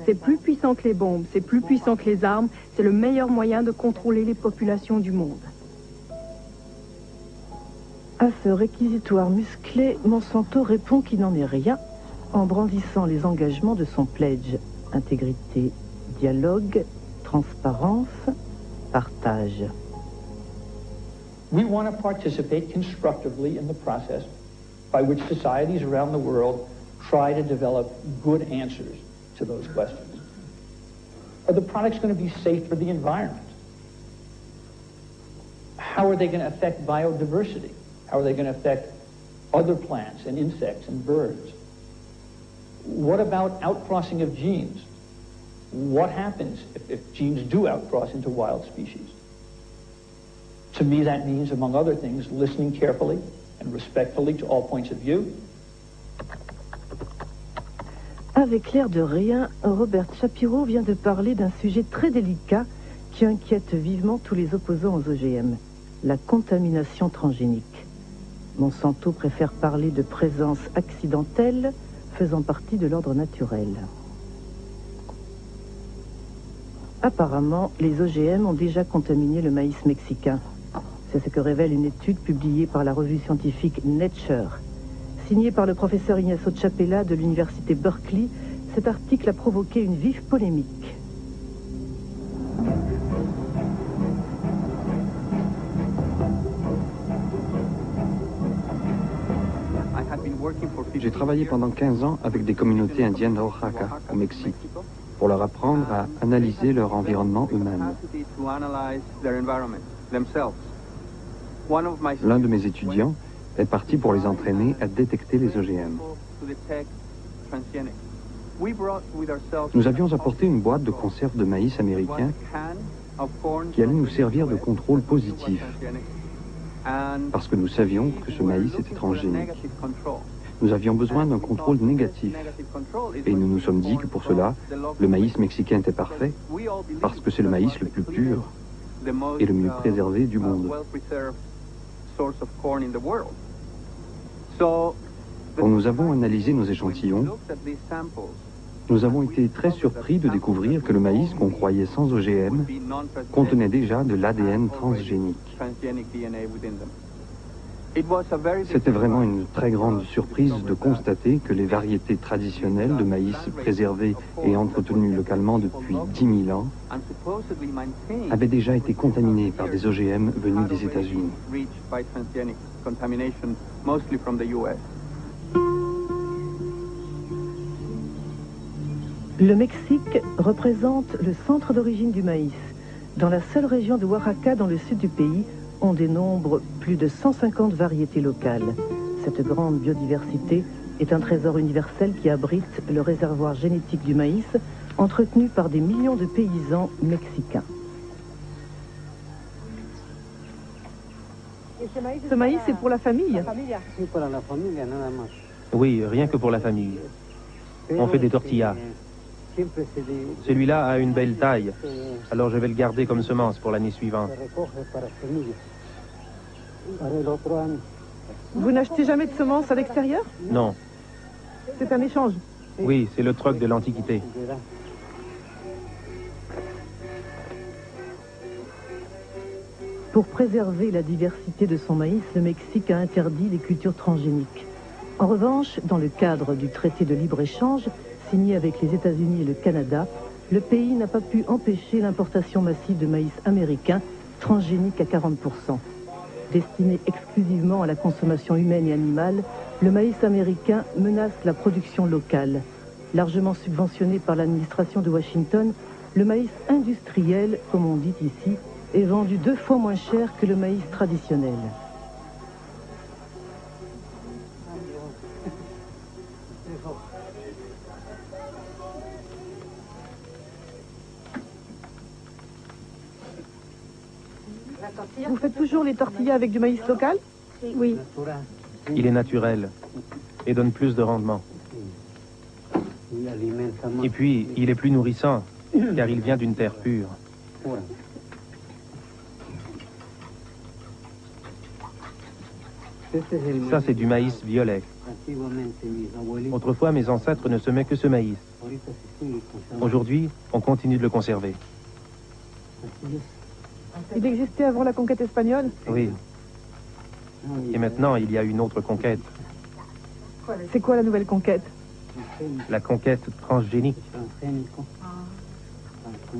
C'est plus puissant que les bombes, c'est plus puissant que les armes, c'est le meilleur moyen de contrôler les populations du monde. À ce réquisitoire musclé, Monsanto répond qu'il n'en est rien en brandissant les engagements de son pledge. Intégrité, dialogue, transparence, partage. We want to participate constructively in the process by which societies around the world try to develop good answers to those questions. Are the products going to be safe for the environment? How are they going to affect biodiversity? How are they going to affect other plants and insects and birds? What about outcrossing of genes? what happens if genes do outcross into wild species? To me, that means, among other things, listening carefully and respectfully to all points of view. Avec l'air de rien, Robert Shapiro vient de parler d'un sujet très délicat qui inquiète vivement tous les opposants aux OGM, la contamination transgénique. Monsanto préfère parler de présence accidentelle faisant partie de l'ordre naturel. Apparemment, les OGM ont déjà contaminé le maïs mexicain. C'est ce que révèle une étude publiée par la revue scientifique Nature. Signée par le professeur Ignacio Chapela de l'université Berkeley, cet article a provoqué une vive polémique. J'ai travaillé pendant 15 ans avec des communautés indiennes d'Oaxaca, au Mexique, pour leur apprendre à analyser leur environnement eux-mêmes. L'un de mes étudiants est parti pour les entraîner à détecter les OGM. Nous avions apporté une boîte de conserve de maïs américain qui allait nous servir de contrôle positif, parce que nous savions que ce maïs était transgénique. Nous avions besoin d'un contrôle négatif, et nous nous sommes dit que pour cela, le maïs mexicain était parfait, parce que c'est le maïs le plus pur et le mieux préservé du monde. Quand nous avons analysé nos échantillons, nous avons été très surpris de découvrir que le maïs qu'on croyait sans OGM contenait déjà de l'ADN transgénique. C'était vraiment une très grande surprise de constater que les variétés traditionnelles de maïs préservées et entretenues localement depuis 10 000 ans avaient déjà été contaminées par des OGM venus des États-Unis. Le Mexique représente le centre d'origine du maïs. Dans la seule région de Oaxaca, dans le sud du pays, on dénombre plus de 150 variétés locales. Cette grande biodiversité est un trésor universel qui abrite le réservoir génétique du maïs, entretenu par des millions de paysans mexicains. Ce maïs, c'est pour la famille? Oui, rien que pour la famille. On fait des tortillas. Celui-là a une belle taille, alors je vais le garder comme semence pour l'année suivante. Vous n'achetez jamais de semences à l'extérieur? Non. C'est un échange? Oui, c'est le troc de l'Antiquité. Pour préserver la diversité de son maïs, le Mexique a interdit les cultures transgéniques. En revanche, dans le cadre du traité de libre-échange, signé avec les États-Unis et le Canada, le pays n'a pas pu empêcher l'importation massive de maïs américain transgénique à 40%. Destiné exclusivement à la consommation humaine et animale, le maïs américain menace la production locale. Largement subventionné par l'administration de Washington, le maïs industriel, comme on dit ici, est vendu 2 fois moins cher que le maïs traditionnel. Vous faites toujours les tortillas avec du maïs local? Oui. Il est naturel et donne plus de rendement. Et puis, il est plus nourrissant, car il vient d'une terre pure. Ça, c'est du maïs violet. Autrefois, mes ancêtres ne semaient que ce maïs. Aujourd'hui, on continue de le conserver. Il existait avant la conquête espagnole? Oui. Et maintenant, il y a une autre conquête. C'est quoi la nouvelle conquête? La conquête transgénique.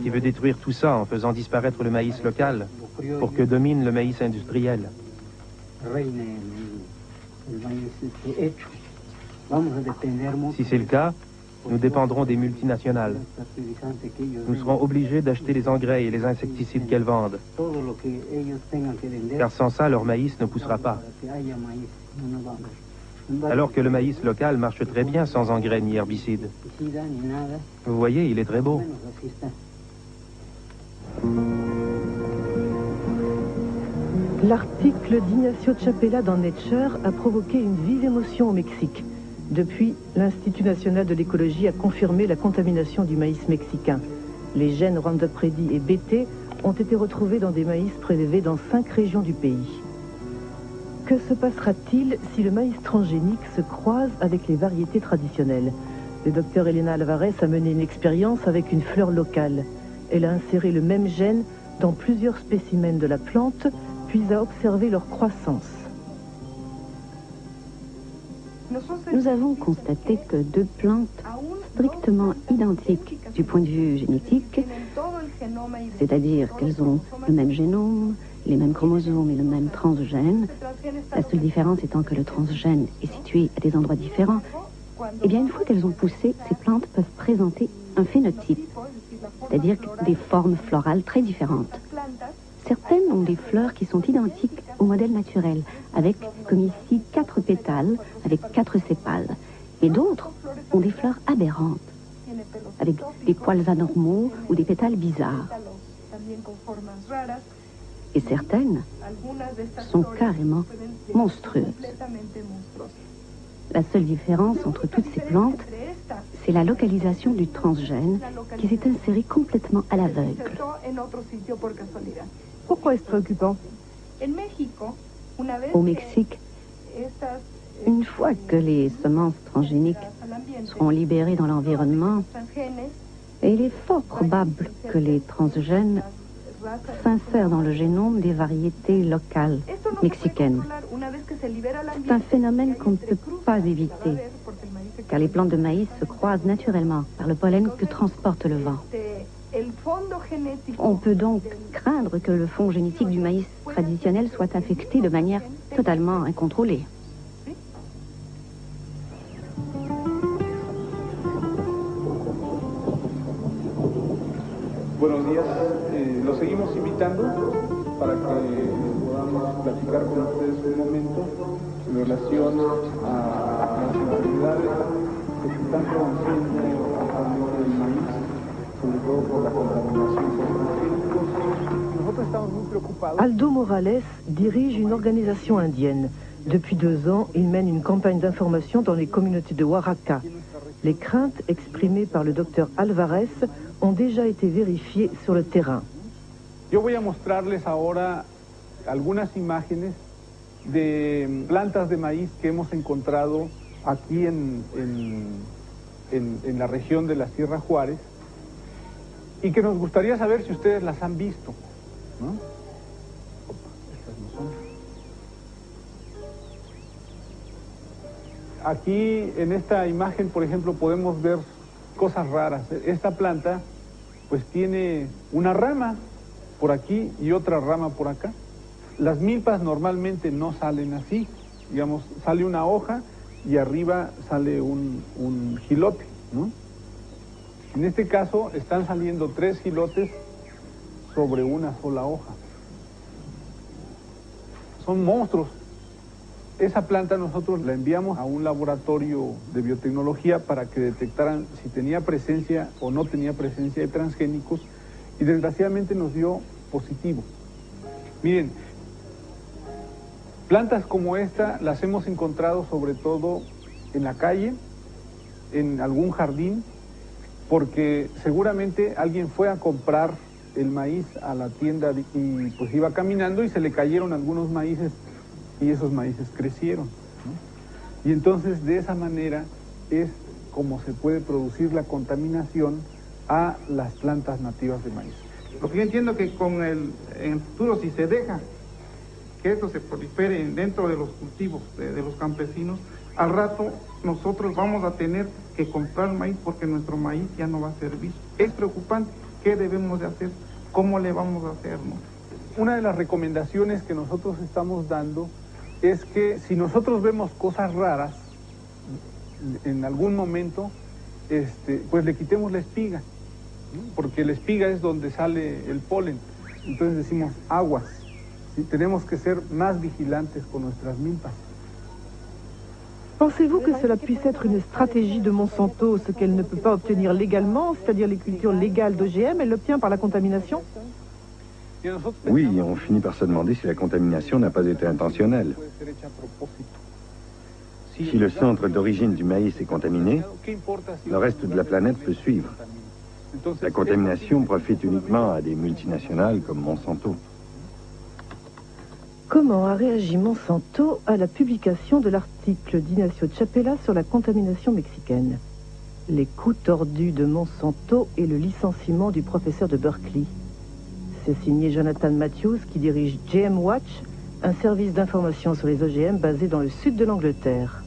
Qui veut détruire tout ça en faisant disparaître le maïs local pour que domine le maïs industriel. Si c'est le cas, nous dépendrons des multinationales. Nous serons obligés d'acheter les engrais et les insecticides qu'elles vendent. Car sans ça, leur maïs ne poussera pas. alors que le maïs local marche très bien sans engrais ni herbicides. Vous voyez, il est très beau. L'article d'Ignacio Chapela dans Nature a provoqué une vive émotion au Mexique. Depuis, l'Institut national de l'écologie a confirmé la contamination du maïs mexicain. Les gènes Roundup Ready et BT ont été retrouvés dans des maïs prélevés dans 5 régions du pays. Que se passera-t-il si le maïs transgénique se croise avec les variétés traditionnelles? Le docteur Elena Alvarez a mené une expérience avec une fleur locale. Elle a inséré le même gène dans plusieurs spécimens de la plante, puis a observé leur croissance. Nous avons constaté que 2 plantes strictement identiques du point de vue génétique, c'est-à-dire qu'elles ont le même génome, les mêmes chromosomes et le même transgène, la seule différence étant que le transgène est situé à des endroits différents, eh bien une fois qu'elles ont poussé, ces plantes peuvent présenter un phénotype, c'est-à-dire des formes florales très différentes. Certaines ont des fleurs qui sont identiques au modèle naturel, avec, comme ici, 4 pétales, avec 4 sépales. Et d'autres ont des fleurs aberrantes, avec des poils anormaux ou des pétales bizarres. Et certaines sont carrément monstrueuses. La seule différence entre toutes ces plantes, c'est la localisation du transgène qui s'est inséré complètement à l'aveugle. Pourquoi est-ce préoccupant? Au Mexique, une fois que les semences transgéniques seront libérées dans l'environnement, il est fort probable que les transgènes s'insèrent dans le génome des variétés locales mexicaines. C'est un phénomène qu'on ne peut pas éviter, car les plantes de maïs se croisent naturellement par le pollen que transporte le vent. On peut donc craindre que le fond génétique du maïs traditionnel soit affecté de manière totalement incontrôlée. Buenos días, los seguimos invitando para que podamos platicar con ustedes un momento en relación a las actividades que se están produciendo alrededor del maíz, sobre todo por la contaminación por transgénicos. Nosotros estamos muy preocupados. Aldo Morales dirige une organisation indienne. Depuis 2 ans, il mène une campagne d'information dans les communautés de Oaxaca. Les craintes exprimées par le docteur Alvarez ont déjà été vérifiées sur le terrain. Yo voy a mostrarles ahora algunas imágenes de plantas de maíz que hemos encontrado aquí en la región de la Sierra Juárez y que nos gustaría saber si ustedes las han visto, ¿no? Estas no son. Aquí en esta imagen, por ejemplo, podemos ver cosas raras. Esta planta pues tiene una rama por aquí y otra rama por acá. Las milpas normalmente no salen así, digamos, sale una hoja y arriba sale un jilote, ¿no? En este caso están saliendo 3 jilotes sobre una sola hoja. Son monstruos. Esa planta nosotros la enviamos a un laboratorio de biotecnología para que detectaran si tenía presencia o no tenía presencia de transgénicos y desgraciadamente nos dio positivo. Miren, plantas como esta las hemos encontrado sobre todo en la calle, en algún jardín, porque seguramente alguien fue a comprar el maíz a la tienda y pues iba caminando y se le cayeron algunos maíces y esos maíces crecieron, ¿no? Y entonces de esa manera es como se puede producir la contaminación a las plantas nativas de maíz. Lo que yo entiendo que en el futuro, si se deja que esto se prolifere dentro de los cultivos de los campesinos, al rato nosotros vamos a tener que comprar maíz porque nuestro maíz ya no va a servir. Es preocupante. ¿Qué debemos de hacer? ¿Cómo le vamos a hacer, no? Una de las recomendaciones que nosotros estamos dando es que si nosotros vemos cosas raras en algún momento, pues le quitemos la espiga, ¿no? Porque la espiga es donde sale el polen. Entonces decimos aguas, ¿sí? Tenemos que ser más vigilantes con nuestras milpas. Pensez-vous que cela puisse être une stratégie de Monsanto, ce qu'elle ne peut pas obtenir légalement, c'est-à-dire les cultures légales d'OGM, elle l'obtient par la contamination? Oui, on finit par se demander si la contamination n'a pas été intentionnelle. Si le centre d'origine du maïs est contaminé, le reste de la planète peut suivre. La contamination profite uniquement à des multinationales comme Monsanto. Comment a réagi Monsanto à la publication de l'article d'Ignacio Chapela sur la contamination mexicaine? Les coups tordus de Monsanto et le licenciement du professeur de Berkeley. C'est signé Jonathan Matthews qui dirige GM Watch, un service d'information sur les OGM basé dans le sud de l'Angleterre.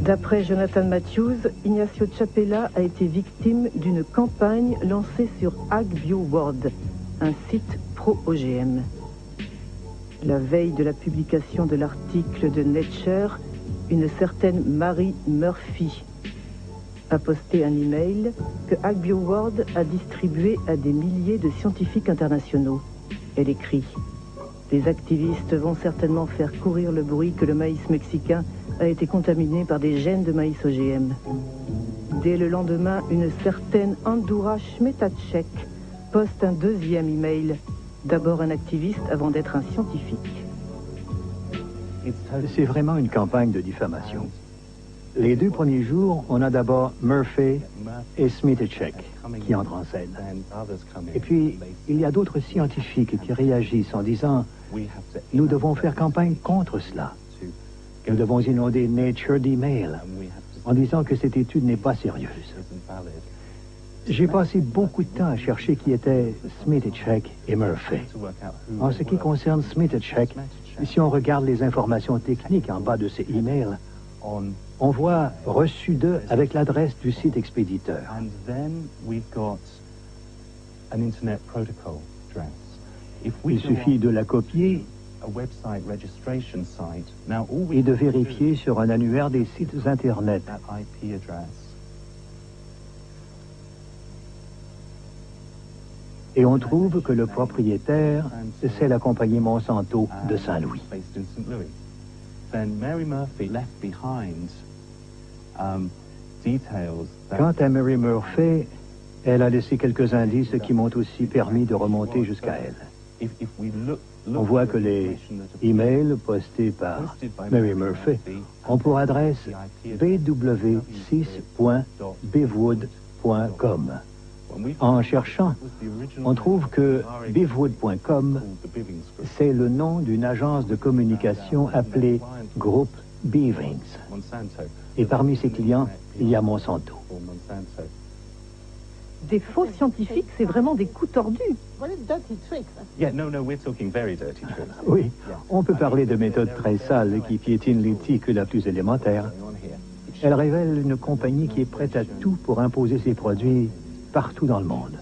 D'après Jonathan Matthews, Ignacio Chapela a été victime d'une campagne lancée sur AgBioWorld, un site pro-OGM. La veille de la publication de l'article de Nature, une certaine Mary Murphy a posté un email que AgBioWorld a distribué à des milliers de scientifiques internationaux. Elle écrit « Les activistes vont certainement faire courir le bruit que le maïs mexicain a été contaminé par des gènes de maïs OGM. » Dès le lendemain, une certaine Andura Schmetacek poste un deuxième email. D'abord un activiste avant d'être un scientifique. C'est vraiment une campagne de diffamation. Les 2 premiers jours, on a d'abord Murphy et Schmetacek qui entrent en scène. Et puis, il y a d'autres scientifiques qui réagissent en disant « Nous devons faire campagne contre cela. Nous devons inonder Nature d'emails en disant que cette étude n'est pas sérieuse. » J'ai passé beaucoup de temps à chercher qui étaient Schmetacek et Murphy. En ce qui concerne Schmetacek, si on regarde les informations techniques en bas de ces emails, on voit « reçu de » avec l'adresse du site expéditeur. Il suffit de la copier et de vérifier sur un annuaire des sites Internet. Et on trouve que le propriétaire, c'est la compagnie Monsanto de Saint-Louis. Quant à Mary Murphy, elle a laissé quelques indices qui m'ont aussi permis de remonter jusqu'à elle. On voit que les emails postés par Mary Murphy ont pour adresse bw6.bivwood.com. En cherchant, on trouve que bivwood.com, c'est le nom d'une agence de communication appelée Groupe Beavings. Et parmi ses clients, il y a Monsanto. Des faux scientifiques, c'est vraiment des coups tordus. Oui, on peut parler de méthodes très sales qui piétinent l'éthique la plus élémentaire. Elle révèle une compagnie qui est prête à tout pour imposer ses produits partout dans le monde,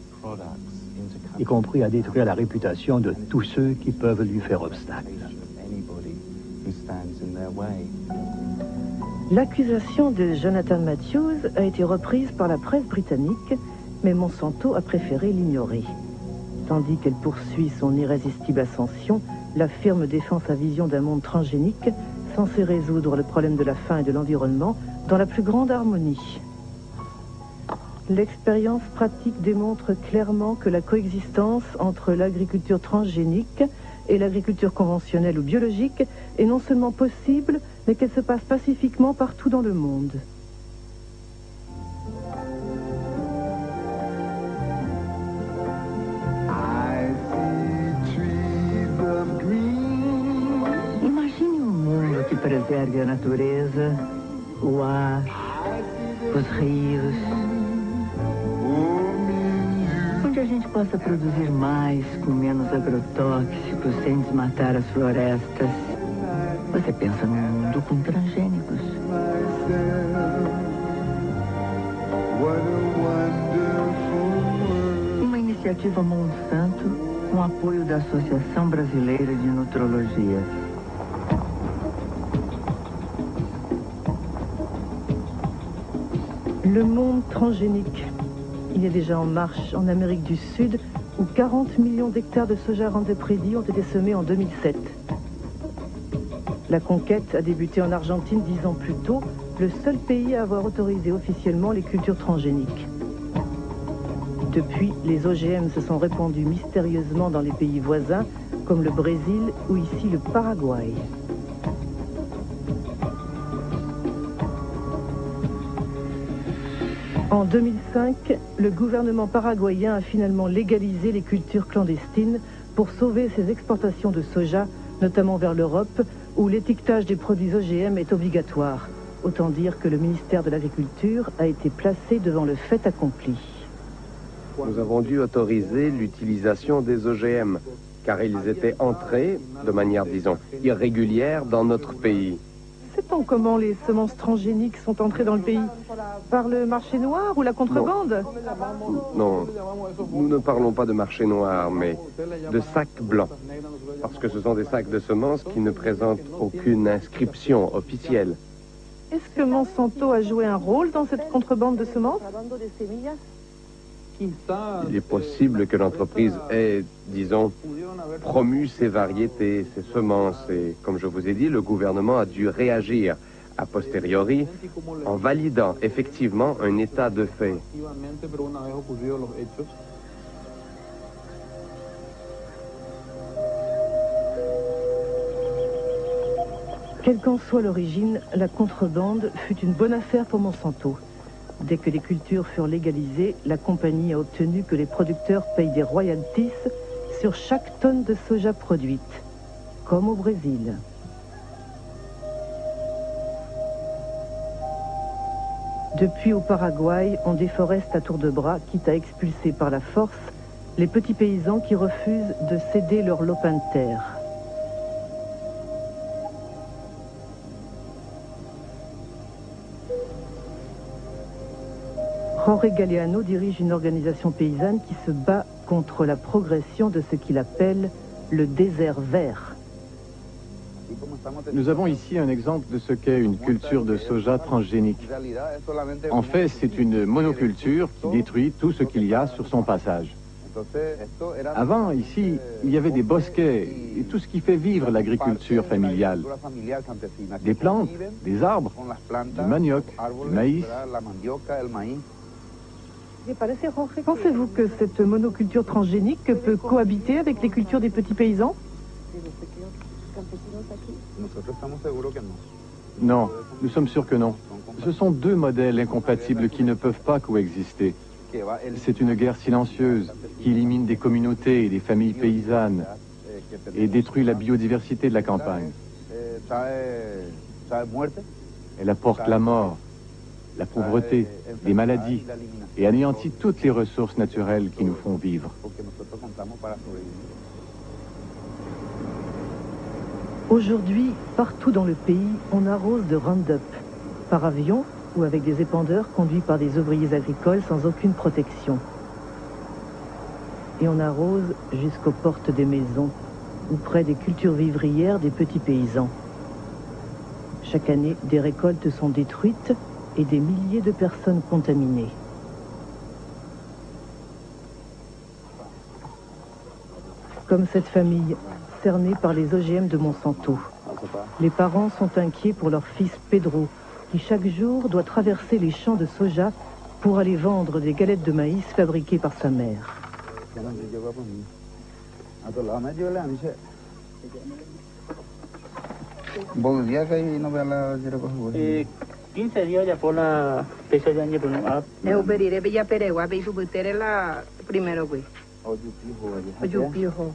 y compris à détruire la réputation de tous ceux qui peuvent lui faire obstacle. L'accusation de Jonathan Matthews a été reprise par la presse britannique, mais Monsanto a préféré l'ignorer. Tandis qu'elle poursuit son irrésistible ascension, la firme défend sa vision d'un monde transgénique censé résoudre le problème de la faim et de l'environnement dans la plus grande harmonie. L'expérience pratique démontre clairement que la coexistence entre l'agriculture transgénique et l'agriculture conventionnelle ou biologique est non seulement possible, mais qu'elle se passe pacifiquement partout dans le monde. Imagine um mundo que preserve a natureza, o ar, os rios, onde a gente possa produzir mais com menos agrotóxicos, sem desmatar as florestas. Você pensa num mundo com transgênicos. Uma iniciativa Monsanto com apoio da Associação Brasileira de Nutrologia. Le monde transgénique. Il est déjà en marche en Amérique du Sud, où 40 millions d'hectares de soja Roundup Ready ont été semés en 2007. La conquête a débuté en Argentine 10 ans plus tôt, le seul pays à avoir autorisé officiellement les cultures transgéniques. Depuis, les OGM se sont répandus mystérieusement dans les pays voisins, comme le Brésil ou ici le Paraguay. En 2005, le gouvernement paraguayen a finalement légalisé les cultures clandestines pour sauver ses exportations de soja, notamment vers l'Europe, où l'étiquetage des produits OGM est obligatoire. Autant dire que le ministère de l'Agriculture a été placé devant le fait accompli. Nous avons dû autoriser l'utilisation des OGM, car ils étaient entrés, de manière, disons, irrégulière dans notre pays. Sait-on comment les semences transgéniques sont entrées dans le pays? Par le marché noir ou la contrebande? Non, nous ne parlons pas de marché noir, mais de sacs blancs. Parce que ce sont des sacs de semences qui ne présentent aucune inscription officielle. Est-ce que Monsanto a joué un rôle dans cette contrebande de semences? Il est possible que l'entreprise ait, disons, promu ces variétés, ces semences, et comme je vous ai dit, le gouvernement a dû réagir a posteriori en validant effectivement un état de fait. Quelle qu'en soit l'origine, la contrebande fut une bonne affaire pour Monsanto. Dès que les cultures furent légalisées, la compagnie a obtenu que les producteurs payent des royalties sur chaque tonne de soja produite, comme au Brésil. Depuis au Paraguay, on déforeste à tour de bras, quitte à expulser par la force les petits paysans qui refusent de céder leur lopin de terre. Jorge Galeano dirige une organisation paysanne qui se bat contre la progression de ce qu'il appelle le désert vert. Nous avons ici un exemple de ce qu'est une culture de soja transgénique. En fait, c'est une monoculture qui détruit tout ce qu'il y a sur son passage. Avant, ici, il y avait des bosquets et tout ce qui fait vivre l'agriculture familiale. Des plantes, des arbres, du manioc, du maïs. Pensez-vous que cette monoculture transgénique peut cohabiter avec les cultures des petits paysans? Non, nous sommes sûrs que non. Ce sont deux modèles incompatibles qui ne peuvent pas coexister. C'est une guerre silencieuse qui élimine des communautés et des familles paysannes et détruit la biodiversité de la campagne. Elle apporte la mort, la pauvreté, des maladies et anéantit toutes les ressources naturelles qui nous font vivre. Aujourd'hui, partout dans le pays, on arrose de Roundup, par avion ou avec des épandeurs conduits par des ouvriers agricoles sans aucune protection. Et on arrose jusqu'aux portes des maisons ou près des cultures vivrières des petits paysans. Chaque année, des récoltes sont détruites et des milliers de personnes contaminées. Comme cette famille, cernée par les OGM de Monsanto. Les parents sont inquiets pour leur fils Pedro, qui chaque jour doit traverser les champs de soja pour aller vendre des galettes de maïs fabriquées par sa mère. 15 días ya por la fecha ya ni problema. Eu perire bella peregua be su butere la primero güey. Oyu pijo.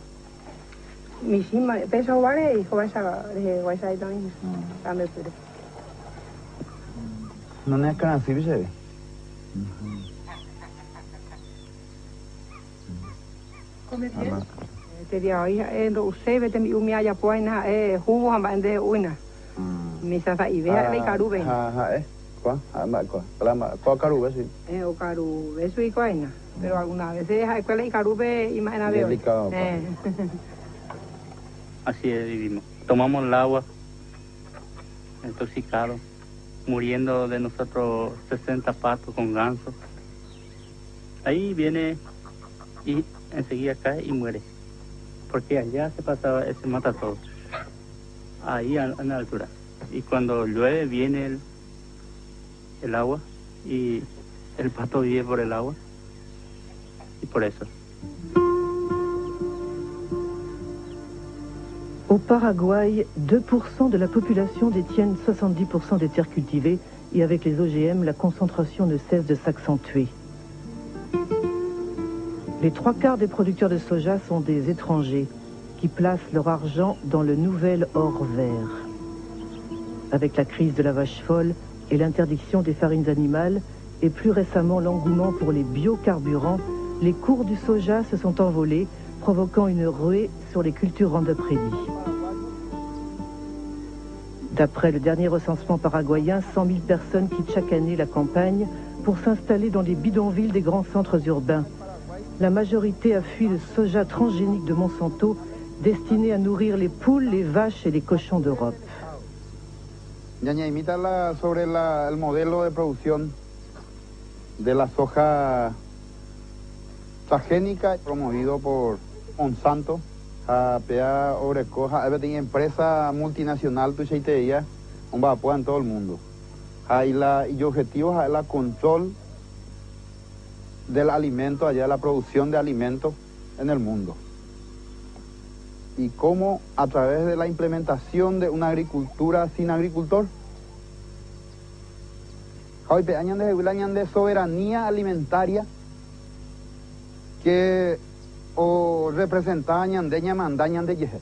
Mi sima peso vale y joven sa de guaysa también. Dame pere. Non è che si dice. Come bien. Te dia hoy no se vete mi umia ya poina jugo hambande uina. Mi sa fa ibe le karube. Qua, qua karube sí. O karube eso y coina. Pero alguna vez hay que le karube y más nada. Así es, vivimos. Tomamos el agua intoxicado. muriendo de nosotros 60 patos con ganso. Ahí viene y enseguida cae y muere. Porque allá se mata todo. Ahí en la altura. Y cuando llueve viene el agua y el pato vive por el agua. Y por eso. Au Paraguay, 2% de la population détiennent 70% des terres cultivées et avec les OGM, la concentration ne cesse de s'accentuer. Les 3/4 des producteurs de soja sont des étrangers qui placent leur argent dans le nouvel or vert. Avec la crise de la vache folle et l'interdiction des farines animales et plus récemment l'engouement pour les biocarburants, les cours du soja se sont envolés, provoquant une ruée sur les cultures Roundup Ready. D'après le dernier recensement paraguayen, 100 000 personnes quittent chaque année la campagne pour s'installer dans les bidonvilles des grands centres urbains. La majorité a fui le soja transgénique de Monsanto, destiné à nourrir les poules, les vaches et les cochons d'Europe. Ñaña imita sobre el modelo de producción de la soja transgénica promovido por Monsanto. A PA Orecoja, hay empresa multinacional tu cheiteía, un vapor en todo el mundo. Y objetivos es el control del alimento allá, la producción de alimentos en el mundo. Y cómo a través de la implementación de una agricultura sin agricultor, hoy de soberanía alimentaria que o representar ñandeña mandaña de yeje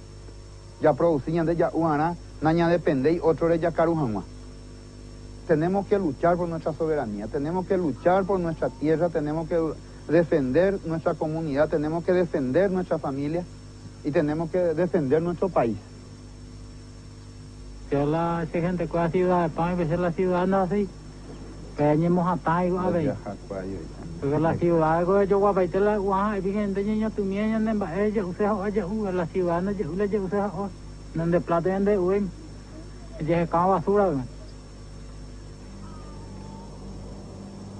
ya producían de ya uana naña depende y otro de ya carujama. Tenemos que luchar por nuestra soberanía, tenemos que luchar por nuestra tierra, tenemos que defender nuestra comunidad, tenemos que defender nuestra familia y tenemos que defender nuestro país. Que la gente que la ciudad de pan y la ciudad no así que añemos a tai a ver. Porque la ciudad de yo guapa y te la guaja y gente niño tu miña en ella usted oye la ciudad no yo le usted donde plata de uy y je ca basura.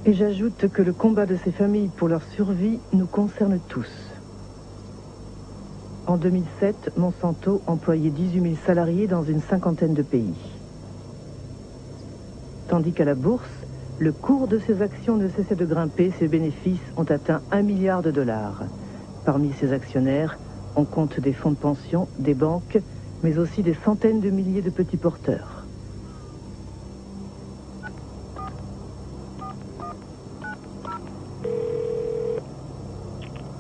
Et j'ajoute que le combat de ces familles pour leur survie nous concerne tous. En 2007, Monsanto employait 18 000 salariés dans une cinquantaine de pays. Tandis qu'à la bourse, le cours de ces actions ne cessait de grimper, ses bénéfices ont atteint $1 milliard. Parmi ces actionnaires, on compte des fonds de pension, des banques, mais aussi des centaines de milliers de petits porteurs.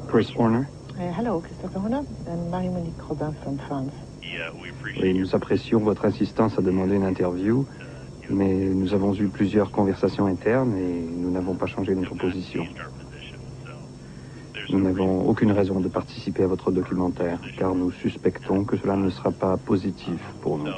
Chris Warner. Hello, Christopher Horner and Marie-Monique Robin from France. Oui, nous apprécions votre insistance à demander une interview, mais nous avons eu plusieurs conversations internes et nous n'avons pas changé notre position. Nous n'avons aucune raison de participer à votre documentaire, car nous suspectons que cela ne sera pas positif pour nous.